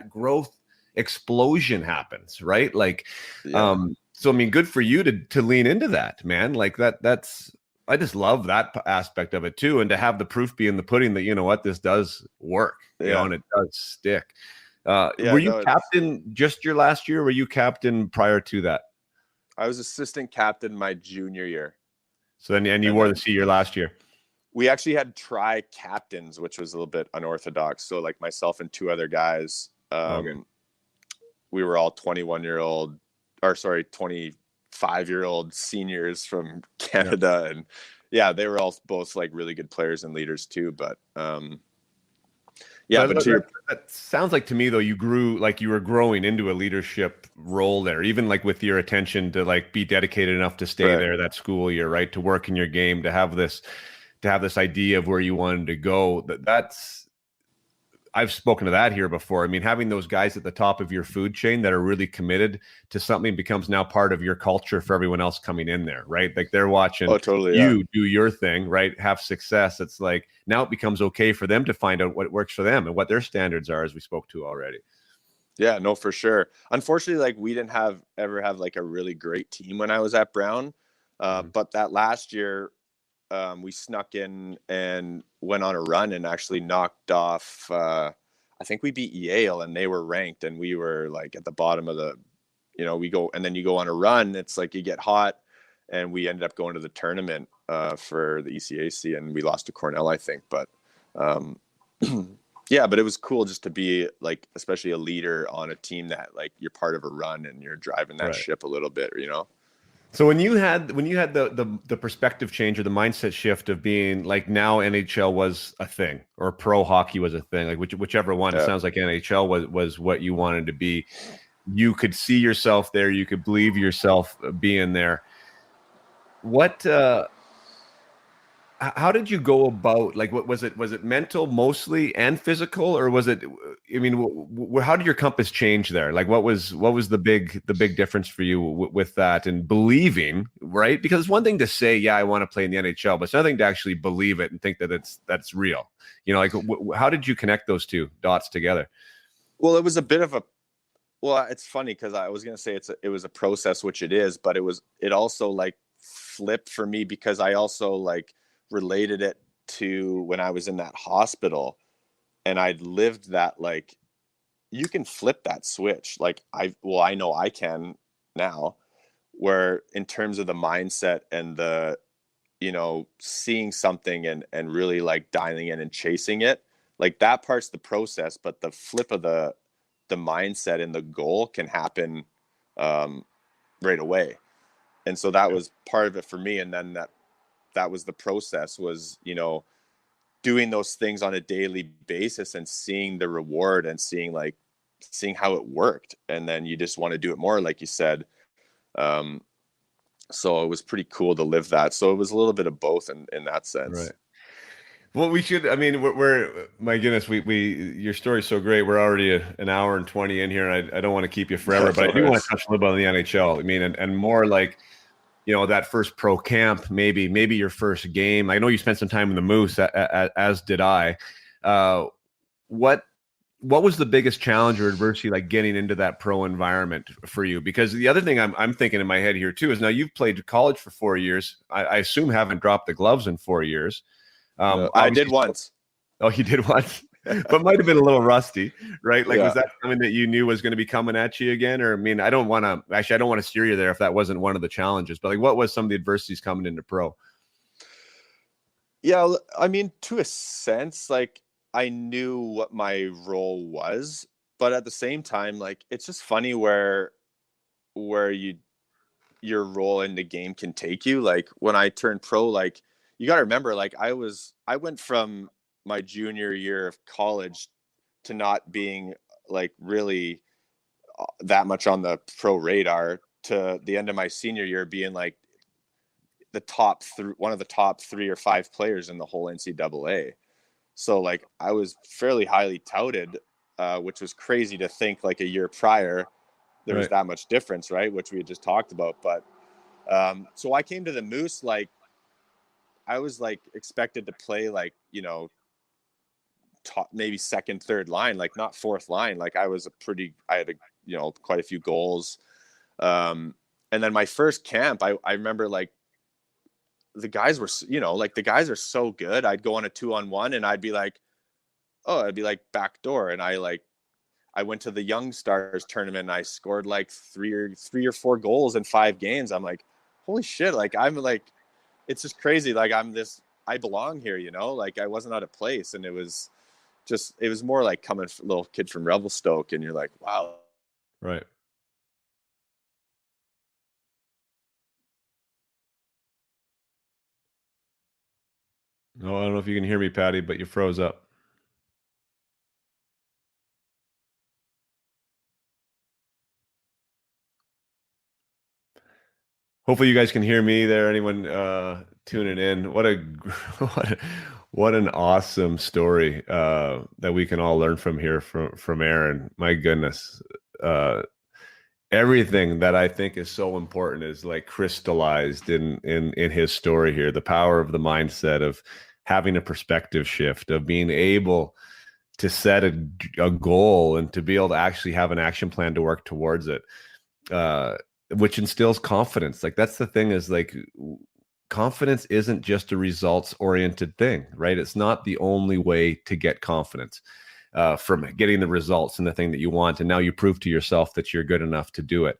Speaker 2: growth explosion happens, right? Like, so I mean, good for you to lean into that, man. Like that's. I just love that aspect of it too, and to have the proof be in the pudding that, you know what, this does work, you know, and it does stick. Were you captain just your last year? Or were you captain prior to that?
Speaker 3: I was assistant captain my junior year.
Speaker 2: So then, and you wore the C your last year.
Speaker 3: We actually had tri-captains, which was a little bit unorthodox. So like myself and two other guys, we were all 25-year-old seniors from Canada. And they were all both like really good players and leaders too. But
Speaker 2: that sounds like to me though, you grew, like you were growing into a leadership role there, even like with your attention to like be dedicated enough to stay there that school year, right? To work in your game, to have this idea of where you wanted to go. I've spoken to that here before. I mean, having those guys at the top of your food chain that are really committed to something becomes now part of your culture for everyone else coming in there, right? Like they're watching you do your thing, right? Have success. It's like now it becomes okay for them to find out what works for them and what their standards are, as we spoke to already.
Speaker 3: Yeah, no, for sure. Unfortunately, like we didn't ever have like a really great team when I was at Brown. But that last year, we snuck in and went on a run and actually knocked off, I think we beat Yale and they were ranked and we were like at the bottom of the, we go, and then you go on a run. It's like you get hot, and we ended up going to the tournament for the ECAC and we lost to Cornell, I think. But but it was cool just to be like, especially a leader on a team that like you're part of a run and you're driving that ship a little bit,
Speaker 2: So when you had the perspective change or the mindset shift of being like, now NHL was a thing or pro hockey was a thing, like whichever one, it sounds like NHL was what you wanted to be. You could see yourself there. You could believe yourself being there. How did you go about, like, what was it mental mostly and physical, or was it, I mean, how did your compass change there? Like, what was the big difference for you with that and believing, right? Because it's one thing to say, I want to play in the NHL, but it's another thing to actually believe it and think that that's real. Like, how did you connect those two dots together?
Speaker 3: Well, it was a bit of it's funny because I was going to say it was a process, which it is, but it also like flipped for me because I also like related it to when I was in that hospital and I'd lived that, like, you can flip that switch. Like I know I can now, where in terms of the mindset and the, seeing something and really like dialing in and chasing it, like that part's the process, but the flip of the mindset and the goal can happen right away. And so that was part of it for me. And then that was the process, was, doing those things on a daily basis and seeing the reward and seeing how it worked. And then you just want to do it more, like you said. So it was pretty cool to live that. So it was a little bit of both in that sense.
Speaker 2: Right. Well, we're my goodness, your story's so great. We're already an hour and 20 in here, and I don't want to keep you forever, but I do want to touch a little bit on the NHL. I mean, and more like, that first pro camp, maybe your first game. I know you spent some time in the Moose, as did I. What was the biggest challenge or adversity, like getting into that pro environment for you? Because the other thing I'm thinking in my head here too is, now you've played college for 4 years. I assume haven't dropped the gloves in 4 years.
Speaker 3: I did once.
Speaker 2: Oh, you did once? But might have been a little rusty, right? Like, was that something that you knew was going to be coming at you again? Or, I mean, I don't want to steer you there if that wasn't one of the challenges, but like, what was some of the adversities coming into pro?
Speaker 3: Yeah. I mean, to a sense, like I knew what my role was, but at the same time, like, it's just funny where your role in the game can take you. Like when I turned pro, like, you got to remember, like I went from my junior year of college to not being like really that much on the pro radar to the end of my senior year being like one of the top 3 or 5 players in the whole NCAA. So like I was fairly highly touted, which was crazy to think like a year prior there was that much difference, right? Which we had just talked about. But so I came to the Moose, like I was like expected to play like, you know, top, maybe second, third line, like not fourth line. Like I had quite a few goals. And then my first camp, I remember like the guys were, you know, like the guys are so good. I'd go on a 2-on-1 and I'd be like backdoor. And I went to the Young Stars tournament and I scored like three or four goals in 5 games. I'm like, holy shit. Like, I'm like, it's just crazy. Like I belong here, you know, like I wasn't out of place. And it was more like coming from a little kid from Revelstoke and you're like, wow.
Speaker 2: Right. No, I don't know if you can hear me, Patty, but you froze up. Hopefully you guys can hear me there. Anyone tuning in? What an awesome story that we can all learn from here from Aaron. My goodness. Everything that I think is so important is like crystallized in his story here. The power of the mindset, of having a perspective shift, of being able to set a goal and to be able to actually have an action plan to work towards it, which instills confidence. Like that's the thing, is like confidence isn't just a results oriented thing, right? It's not the only way to get confidence. From getting the results and the thing that you want, and now you prove to yourself that you're good enough to do it.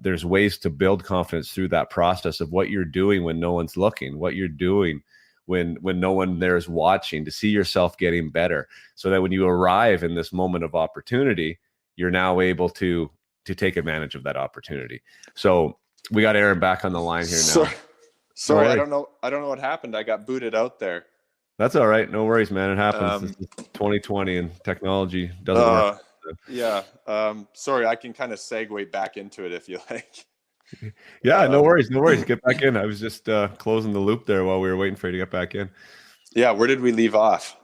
Speaker 2: There's ways to build confidence through that process of what you're doing when no one's looking, what you're doing when no one there is watching, to see yourself getting better, so that when you arrive in this moment of opportunity, you're now able to take advantage of that opportunity. So we got Aaron back on the line here now.
Speaker 3: Sorry, I don't know what happened. I got booted out there.
Speaker 2: That's all right. No worries, man. It happens. This is 2020 and technology doesn't work.
Speaker 3: Yeah. Sorry, I can kind of segue back into it if you like.
Speaker 2: Yeah, no worries. No worries. Get back in. I was just closing the loop there while we were waiting for you to get back in.
Speaker 3: Yeah. Where did we leave off?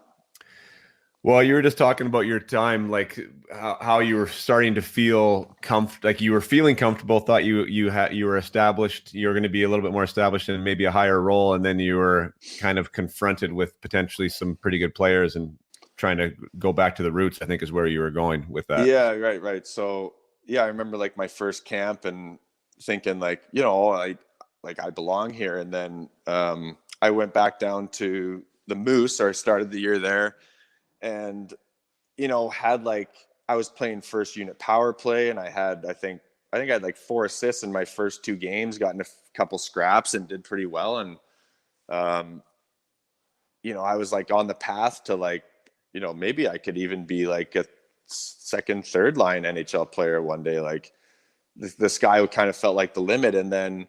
Speaker 2: Well, you were just talking about your time, like how you were starting to feel like you were feeling comfortable, thought you were established, you were going to be a little bit more established in maybe a higher role, and then you were kind of confronted with potentially some pretty good players and trying to go back to the roots, I think is where you were going with that.
Speaker 3: Yeah, right. So yeah, I remember like my first camp and thinking like, you know, I belong here. And then I went back down to the Moose, or I started the year there. And, you know, I was playing first unit power play, and I think I had like 4 assists in my first 2 games, gotten a couple scraps and did pretty well. And, you know, I was like on the path to like, you know, maybe I could even be like a second, third line NHL player one day. Like the sky kind of felt like the limit. And then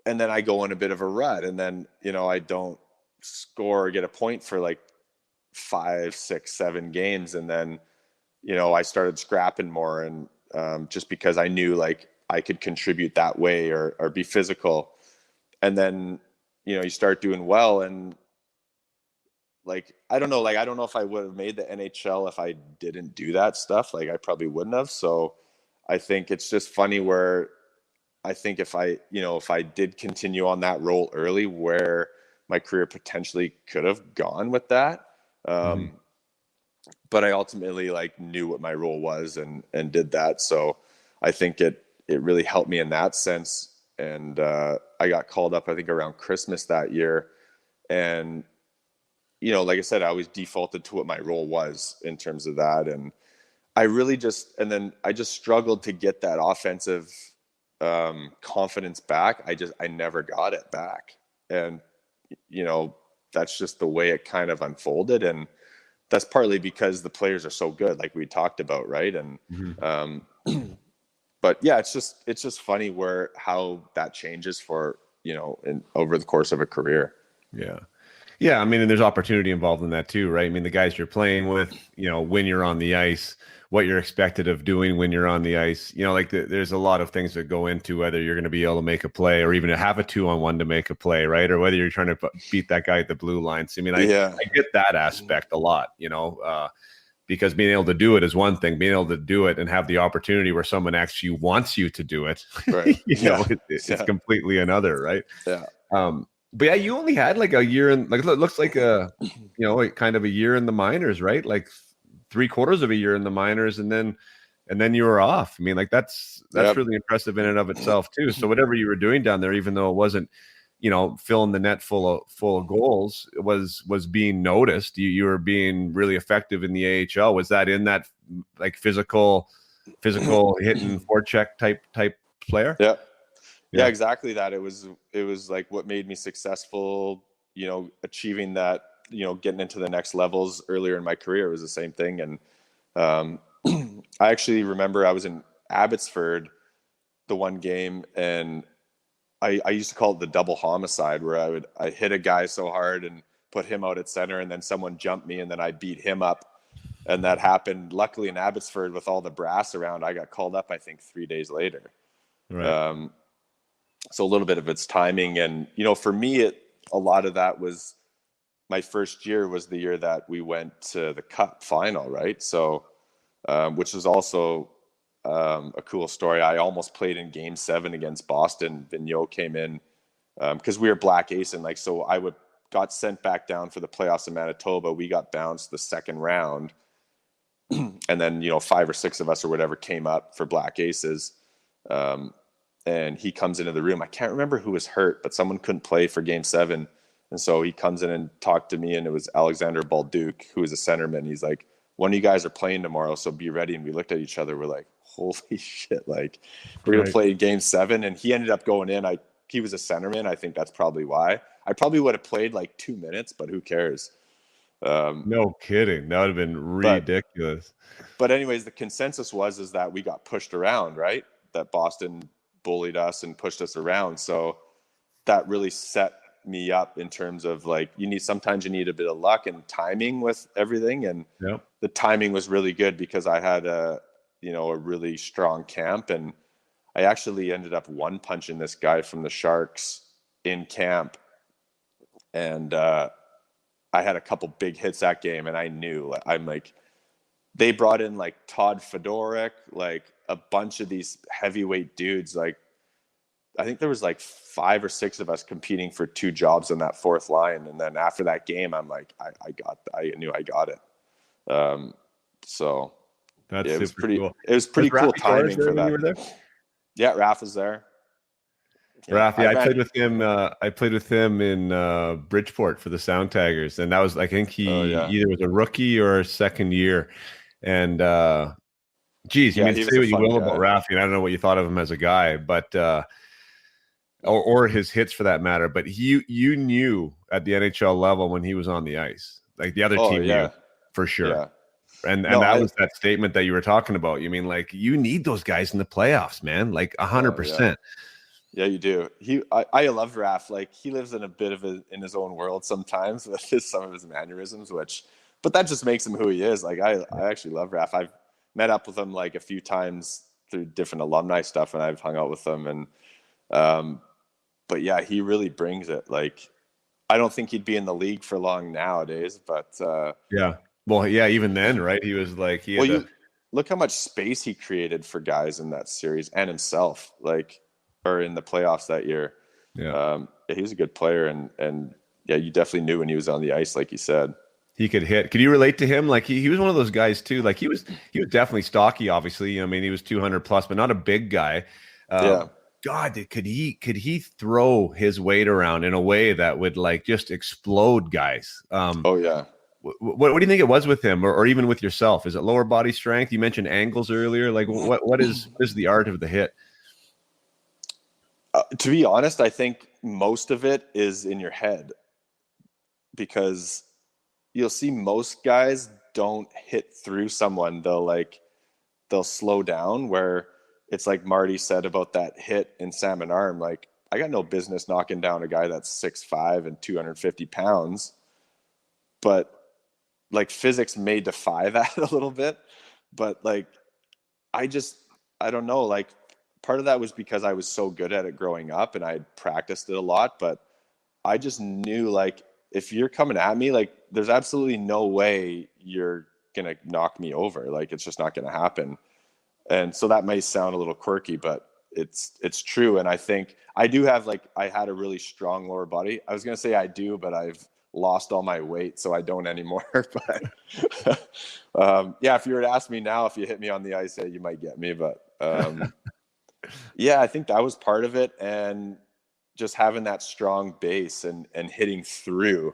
Speaker 3: I go in a bit of a rut, and then, you know, I don't score or get a point for like 5, 6, 7 games. And then, you know, I started scrapping more, and just because I knew like I could contribute that way or be physical. And then, you know, you start doing well, and like, I don't know if I would have made the NHL if I didn't do that stuff. Like I probably wouldn't have. So I think it's just funny where I think if I did continue on that role early, where my career potentially could have gone with that. But I ultimately like knew what my role was and did that. So I think it really helped me in that sense. And I got called up, I think around Christmas that year. And, you know, like I said, I always defaulted to what my role was in terms of that. And I just struggled to get that offensive confidence back. I never got it back. And, you know, that's just the way it kind of unfolded. And that's partly because the players are so good, like we talked about. Right. And, but yeah, it's just funny how that changes for, you know, over the course of a career.
Speaker 2: Yeah. Yeah, I mean, and there's opportunity involved in that too, right? I mean, the guys you're playing with, when you're on the ice, what you're expected of doing when you're on the ice, like there's a lot of things that go into whether you're going to be able to make a play or even have a 2-on-1 to make a play, right? Or whether you're trying to beat that guy at the blue line. So, I mean, I get that aspect a lot, because being able to do it is one thing. Being able to do it and have the opportunity where someone actually wants you to do it,
Speaker 3: Right.
Speaker 2: It's completely another, right?
Speaker 3: Yeah.
Speaker 2: But yeah, you only had like a year in, like, it looks like like kind of a year in the minors, right? Like 3/4 of a year in the minors, and then you were off. I mean, like that's really impressive in and of itself too. So whatever you were doing down there, even though it wasn't, filling the net full of goals, was being noticed. You were being really effective in the AHL. Was that in that like physical hitting forecheck type player?
Speaker 3: Yeah, exactly that. It was like what made me successful, achieving that, getting into the next levels earlier in my career was the same thing. And I actually remember I was in Abbotsford the one game, and I used to call it the double homicide, where I hit a guy so hard and put him out at center, and then someone jumped me, and then I beat him up. And that happened. Luckily in Abbotsford, with all the brass around, I got called up, I think 3 days later.
Speaker 2: Right.
Speaker 3: So a little bit of its timing. And, for me, a lot of that was my first year was the year that we went to the Cup final, right? So, which is also a cool story. I almost played in Game 7 against Boston. Vigneault came in because we were Black Ace, and so got sent back down for the playoffs in Manitoba. We got bounced the second round, and then 5 or 6 of us or whatever came up for Black Aces. And he comes into the room. I can't remember who was hurt, but someone couldn't play for Game 7. And so he comes in and talked to me, and it was Alexander Balduc, who was a centerman. He's like, one of you guys are playing tomorrow, so be ready. And we looked at each other. We're like, holy shit, like we're going to play Game 7. And he ended up going in. He was a centerman. I think that's probably why. I probably would have played like 2 minutes, but who cares?
Speaker 2: No kidding. That would have been ridiculous.
Speaker 3: But anyways, the consensus was that we got pushed around, right? That Boston bullied us and pushed us around. So that really set me up in terms of like, sometimes you need a bit of luck and timing with everything. And the timing was really good because I had a really strong camp, and I actually ended up one punching this guy from the Sharks in camp. And I had a couple big hits that game, and I knew they brought in like Todd Fedoruk, like a bunch of these heavyweight dudes. Like, I think there was like 5 or 6 of us competing for 2 jobs on that fourth line. And then after that game, I'm like, I knew I got it. So it was pretty cool. It was pretty cool timing for that. Yeah, Raph was there.
Speaker 2: Raph, I played with him. I played with him in Bridgeport for the Sound Taggers, and that was, I think he either was a rookie or second year. And geez, you say what you will about Raph, and I don't know what you thought of him as a guy, but or his hits for that matter. But you knew at the NHL level when he was on the ice, like the other team knew for sure. Yeah. And that was that statement that you were talking about. You mean like you need those guys in the playoffs, man, like 100%.
Speaker 3: Yeah, you do. I love Raph. Like, he lives in a bit of in his own world sometimes with some of his mannerisms, but that just makes him who he is. Like, I actually love Raph. I've met up with him like a few times through different alumni stuff, and I've hung out with him. And, but yeah, he really brings it. Like, I don't think he'd be in the league for long nowadays, but
Speaker 2: yeah. Well, yeah, even then, right? He was like,
Speaker 3: look how much space he created for guys in that series and himself. Like, or in the playoffs that year. Yeah. He was a good player, and yeah, you definitely knew when he was on the ice, like you said.
Speaker 2: He could hit. Could you relate to him? Like he was one of those guys too. Like he was definitely stocky, obviously. I mean, he was 200 plus, but not a big guy. God, could he throw his weight around in a way that would like just explode guys?
Speaker 3: Oh yeah.
Speaker 2: What do you think it was with him, or even with yourself? Is it lower body strength? You mentioned angles earlier. Like what is the art of the hit?
Speaker 3: To be honest, I think most of it is in your head, because you'll see most guys don't hit through someone. They'll slow down, where it's like Marty said about that hit in Salmon Arm. Like, I got no business knocking down a guy that's 6'5" and 250 pounds. but like physics may defy that a little bit. But like, I don't know, like part of that was because I was so good at it growing up and I practiced it a lot, but I just knew like, if you're coming at me, like there's absolutely no way you're going to knock me over. Like, it's just not going to happen. And so that may sound a little quirky, but it's true. And I think I do have, like, I had a really strong lower body. I was going to say I do, but I've lost all my weight, so I don't anymore. But yeah, if you were to ask me now, if you hit me on the ice, you might get me. But yeah, I think that was part of it. And just having that strong base and hitting through,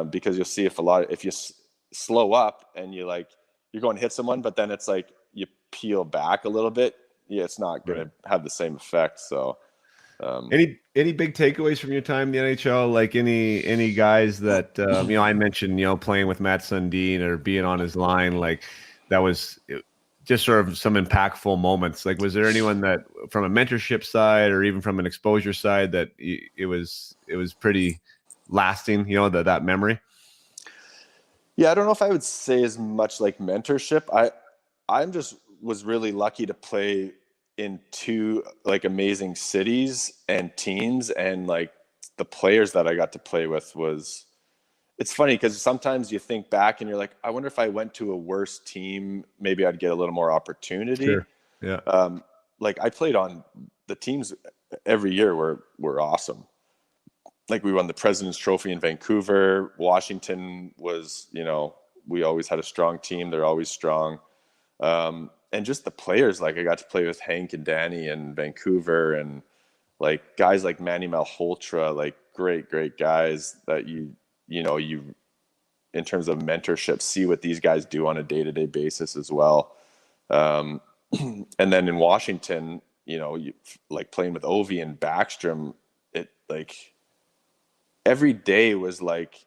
Speaker 3: because you'll see if you slow up and you're going to hit someone, but then it's like you peel back a little bit, it's not going to have the same effect. So
Speaker 2: any big takeaways from your time in the NHL? Like any guys that I mentioned, playing with Matt Sundin or being on his line, like that was just sort of some impactful moments. Like, was there anyone that from a mentorship side or even from an exposure side that it was pretty lasting, that memory?
Speaker 3: Yeah, I don't know if I would say as much like mentorship. I'm just was really lucky to play in two like amazing cities and teams, and like the players that I got to play with it's funny because sometimes you think back and you're like, I wonder if I went to a worse team, maybe I'd get a little more opportunity.
Speaker 2: Sure. Yeah.
Speaker 3: Like I played on the teams every year were awesome. Like we won the President's Trophy in Vancouver. Washington was, we always had a strong team. They're always strong. And just the players, like I got to play with Hank and Danny in Vancouver, and like guys like Manny Malhotra, like great guys that you in terms of mentorship, see what these guys do on a day-to-day basis as well. And then in Washington, you like playing with Ovi and Backstrom, it like every day was like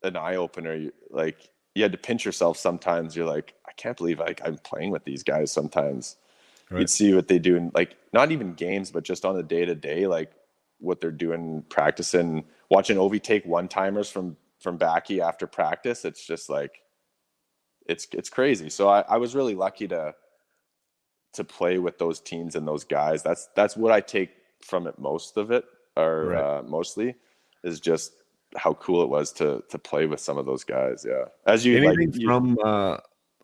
Speaker 3: an eye opener. Like you had to pinch yourself sometimes. You're like, I can't believe I'm playing with these guys sometimes. Right. You'd see what they do in like, not even games, but just on the day to day, like what they're doing, practicing, watching Ovi take one-timers from Backy after practice. It's just like, it's crazy. So I was really lucky to play with those teams and those guys. That's what I take from it. Most of it, or right. Mostly, is just how cool it was to play with some of those guys. Yeah. As you
Speaker 2: anything like from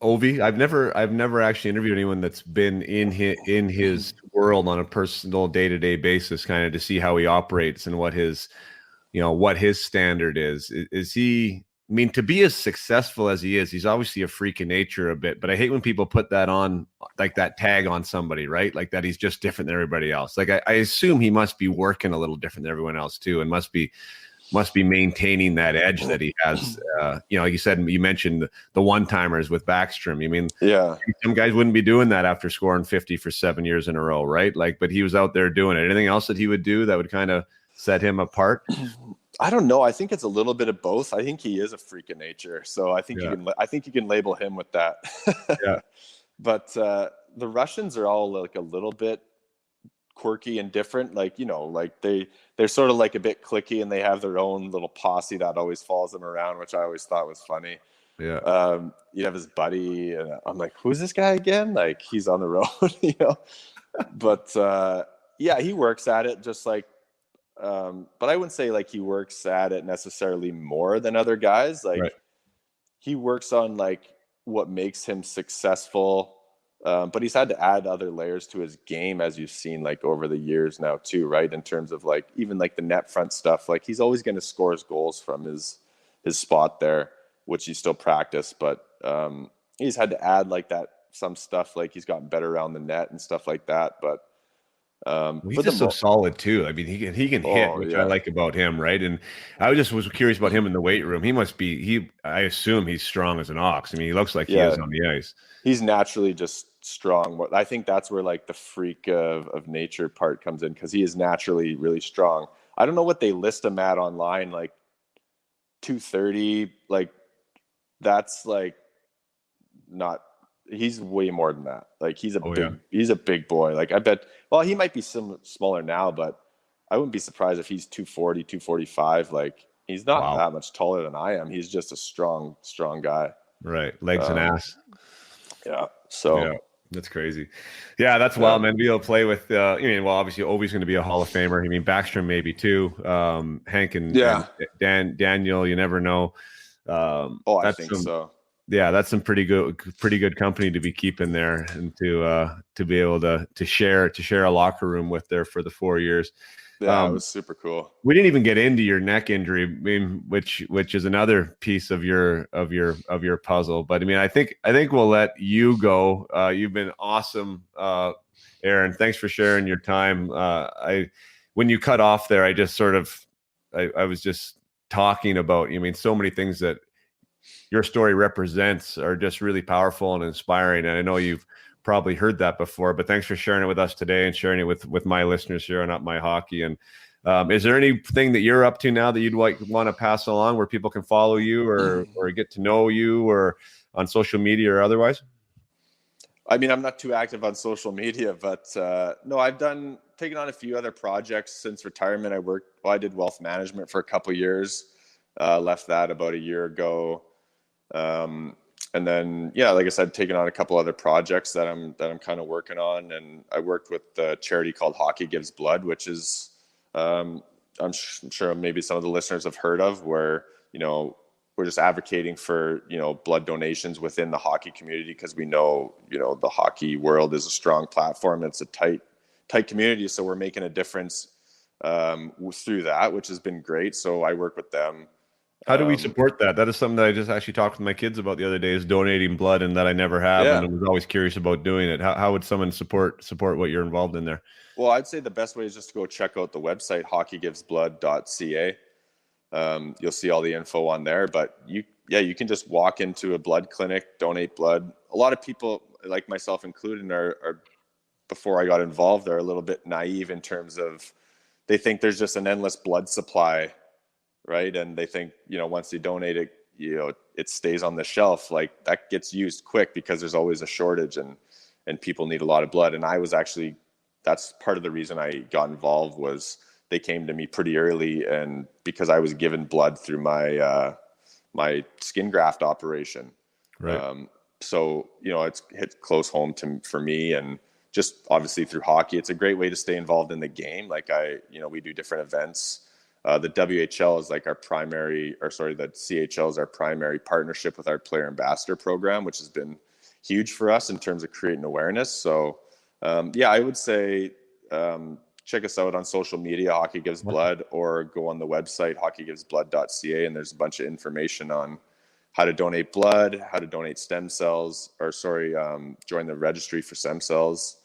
Speaker 2: Ovi, I've never actually interviewed anyone that's been in his world on a personal day-to-day basis, kind of to see how he operates and what his standard is. Is he, I mean, to be as successful as he is, he's obviously a freak of nature a bit, but I hate when people put that on, like that tag on somebody, right? Like that he's just different than everybody else. Like I assume he must be working a little different than everyone else too, and must be maintaining that edge that he has. Like you said, you mentioned the one-timers with Backstrom. I mean,
Speaker 3: yeah,
Speaker 2: some guys wouldn't be doing that after scoring 50 for 7 years in a row, right? Like, but he was out there doing it. Anything else that he would do that would kind of set him apart?
Speaker 3: I don't know. I think it's a little bit of both. I think he is a freak of nature, so I think you can label him with that.
Speaker 2: Yeah.
Speaker 3: But the Russians are all like a little bit quirky and different. Like like they're sort of like a bit cliquey, and they have their own little posse that always follows them around, which I always thought was funny.
Speaker 2: Yeah.
Speaker 3: You have his buddy, and I'm like, who's this guy again? Like he's on the road, But yeah, he works at it just like. But I wouldn't say like he works at it necessarily more than other guys. Like right. He works on like what makes him successful. But he's had to add other layers to his game, as you've seen like over the years now too, right? In terms of like even like the net front stuff, like he's always going to score his goals from his spot there, which he still practiced. But he's had to add like that some stuff, like he's gotten better around the net and stuff like that. But
Speaker 2: he's just so solid too. I mean, he can hit, which I like about him, right? And I was curious about him in the weight room. He must be. I assume he's strong as an ox. I mean, he looks like he is on the ice.
Speaker 3: He's naturally just strong. I think that's where like the freak of nature part comes in, because he is naturally really strong. I don't know what they list him at online, like 230. Like that's like not. He's way more than that. Like he's a big boy. Like I bet, well, he might be smaller now, but I wouldn't be surprised if he's 240, 245. Like He's not
Speaker 2: Wow.
Speaker 3: that much taller than I am. He's just a strong guy.
Speaker 2: Right. Legs and ass.
Speaker 3: Yeah. So.
Speaker 2: Yeah. That's crazy. Yeah, that's wild, man. Be able to play with, obviously Ovi's going to be a Hall of Famer. I mean, Backstrom maybe too. Hank and Daniel, you never know.
Speaker 3: I think so.
Speaker 2: Yeah, that's some pretty good company to be keeping there, and to be able to share a locker room with there for the 4 years.
Speaker 3: Yeah, it was super cool.
Speaker 2: We didn't even get into your neck injury, I mean, which is another piece of your puzzle. But I mean, I think we'll let you go. You've been awesome, Aaron. Thanks for sharing your time. When you cut off there, I just I was just talking about, I mean, so many things that your story represents are just really powerful and inspiring. And I know you've probably heard that before, but thanks for sharing it with us today and sharing it with my listeners here on Up My Hockey. And is there anything that you're up to now that you'd want to pass along where people can follow you or get to know you or on social media or otherwise?
Speaker 3: I mean, I'm not too active on social media, but no, I've taken on a few other projects since retirement. I did wealth management for a couple of years, left that about a year ago. And then, like I said, taking on a couple other projects that I'm kind of working on. And I worked with a charity called Hockey Gives Blood, which is, I'm sure maybe some of the listeners have heard of, where, we're just advocating for, blood donations within the hockey community, because we know, the hockey world is a strong platform. It's a tight community. So we're making a difference through that, which has been great. So I work with them.
Speaker 2: How do we support that? That is something that I just actually talked with my kids about the other day, is donating blood, and that I never have. And I was always curious about doing it. How would someone support what you're involved in there?
Speaker 3: Well, I'd say the best way is just to go check out the website, hockeygivesblood.ca. You'll see all the info on there, but you can just walk into a blood clinic, donate blood. A lot of people, like myself included, are before I got involved, are a little bit naive in terms of, they think there's just an endless blood supply, right? And they think, once they donate it, it stays on the shelf. Like, that gets used quick because there's always a shortage and people need a lot of blood. And that's part of the reason I got involved, was they came to me pretty early, and because I was given blood through my my skin graft operation.
Speaker 2: Right.
Speaker 3: So, it's hit close home for me, and just obviously through hockey, it's a great way to stay involved in the game. Like we do different events. The WHL is like the CHL is our primary partnership with our player ambassador program, which has been huge for us in terms of creating awareness. So, I would say, check us out on social media, Hockey Gives Blood, or go on the website, hockeygivesblood.ca, and there's a bunch of information on how to donate blood, how to donate stem cells, join the registry for stem cells,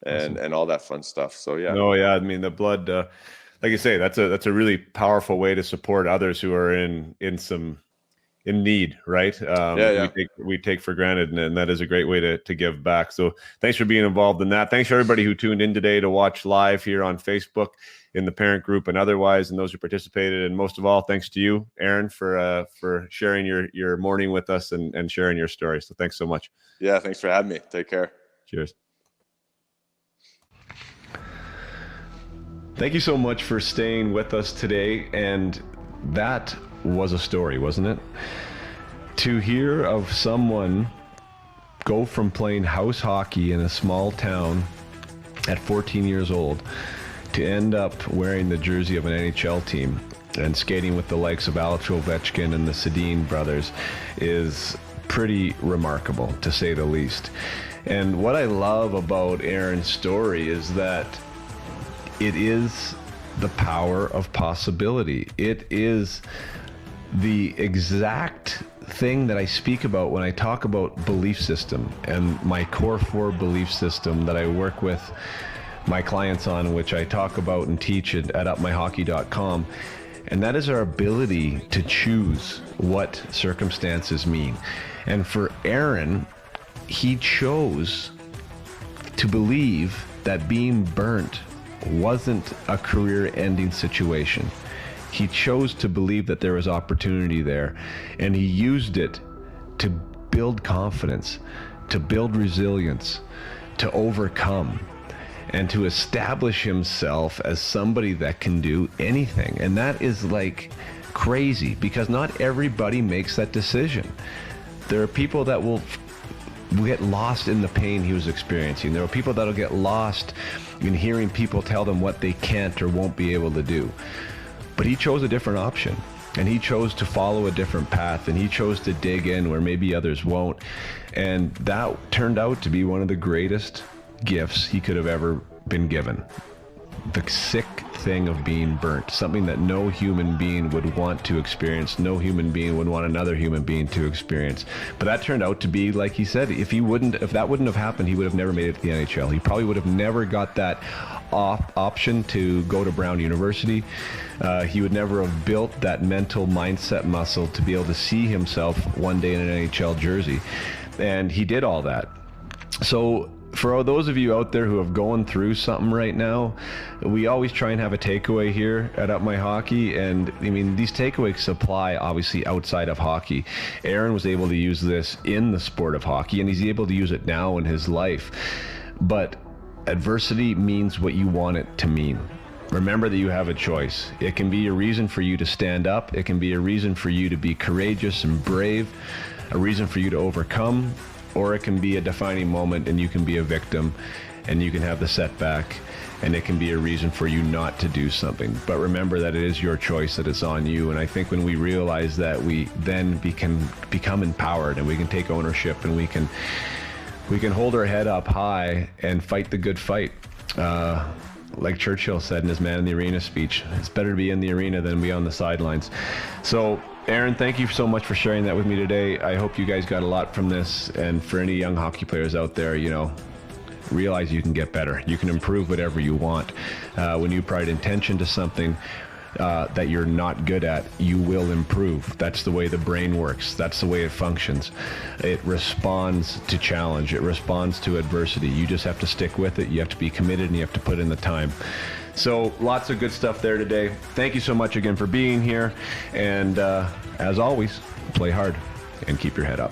Speaker 3: and all that fun stuff. So, yeah.
Speaker 2: No, yeah. I mean, the blood, like you say, that's a really powerful way to support others who are in need, right? We take for granted, and that is a great way to give back. So thanks for being involved in that. Thanks for everybody who tuned in today to watch live here on Facebook, in the parent group and otherwise, and those who participated. And most of all, thanks to you, Aaron, for sharing your morning with us and sharing your story. So thanks so much.
Speaker 3: Yeah, thanks for having me. Take care.
Speaker 2: Cheers. Thank you so much for staying with us today. And that was a story, wasn't it? To hear of someone go from playing house hockey in a small town at 14 years old to end up wearing the jersey of an NHL team and skating with the likes of Alex Ovechkin and the Sedin brothers is pretty remarkable, to say the least. And what I love about Aaron's story is that it is the power of possibility. It is the exact thing that I speak about when I talk about belief system, and my core 4 belief system that I work with my clients on, which I talk about and teach at upmyhockey.com. And that is our ability to choose what circumstances mean. And for Aaron, he chose to believe that being burnt wasn't a career-ending situation. He chose to believe that there was opportunity there, and he used it to build confidence, to build resilience, to overcome, and to establish himself as somebody that can do anything. And that is like crazy because not everybody makes that decision. There are people that will get lost in the pain he was experiencing. There are people that'll get lost in hearing people tell them what they can't or won't be able to do. But he chose a different option, and he chose to follow a different path, and he chose to dig in where maybe others won't. And that turned out to be one of the greatest gifts he could have ever been given. The sick thing of being burnt, something that no human being would want to experience, no human being would want another human being to experience. But that turned out to be, like he said, if that wouldn't have happened, he would have never made it to the NHL. He probably would have never got that option to go to Brown University. He would never have built that mental mindset muscle to be able to see himself one day in an NHL jersey. And he did all that. So for all those of you out there who have going through something right now, we always try and have a takeaway here at Up My Hockey. And I mean, these takeaways apply obviously outside of hockey. Aaron was able to use this in the sport of hockey, and he's able to use it now in his life. But adversity means what you want it to mean. Remember that you have a choice. It can be a reason for you to stand up. It can be a reason for you to be courageous and brave, a reason for you to overcome, or it can be a defining moment and you can be a victim and you can have the setback and it can be a reason for you not to do something. But remember that it is your choice, that it's on you. And I think when we realize that, we then can become empowered and we can take ownership and we can hold our head up high and fight the good fight. Like Churchill said in his Man in the Arena speech, it's better to be in the arena than be on the sidelines. So Aaron, thank you so much for sharing that with me today. I hope you guys got a lot from this. And for any young hockey players out there, realize you can get better. You can improve whatever you want. When you put intention to something that you're not good at, you will improve. That's the way the brain works. That's the way it functions. It responds to challenge. It responds to adversity. You just have to stick with it. You have to be committed and you have to put in the time. So lots of good stuff there today. Thank you so much again for being here. And as always, play hard and keep your head up.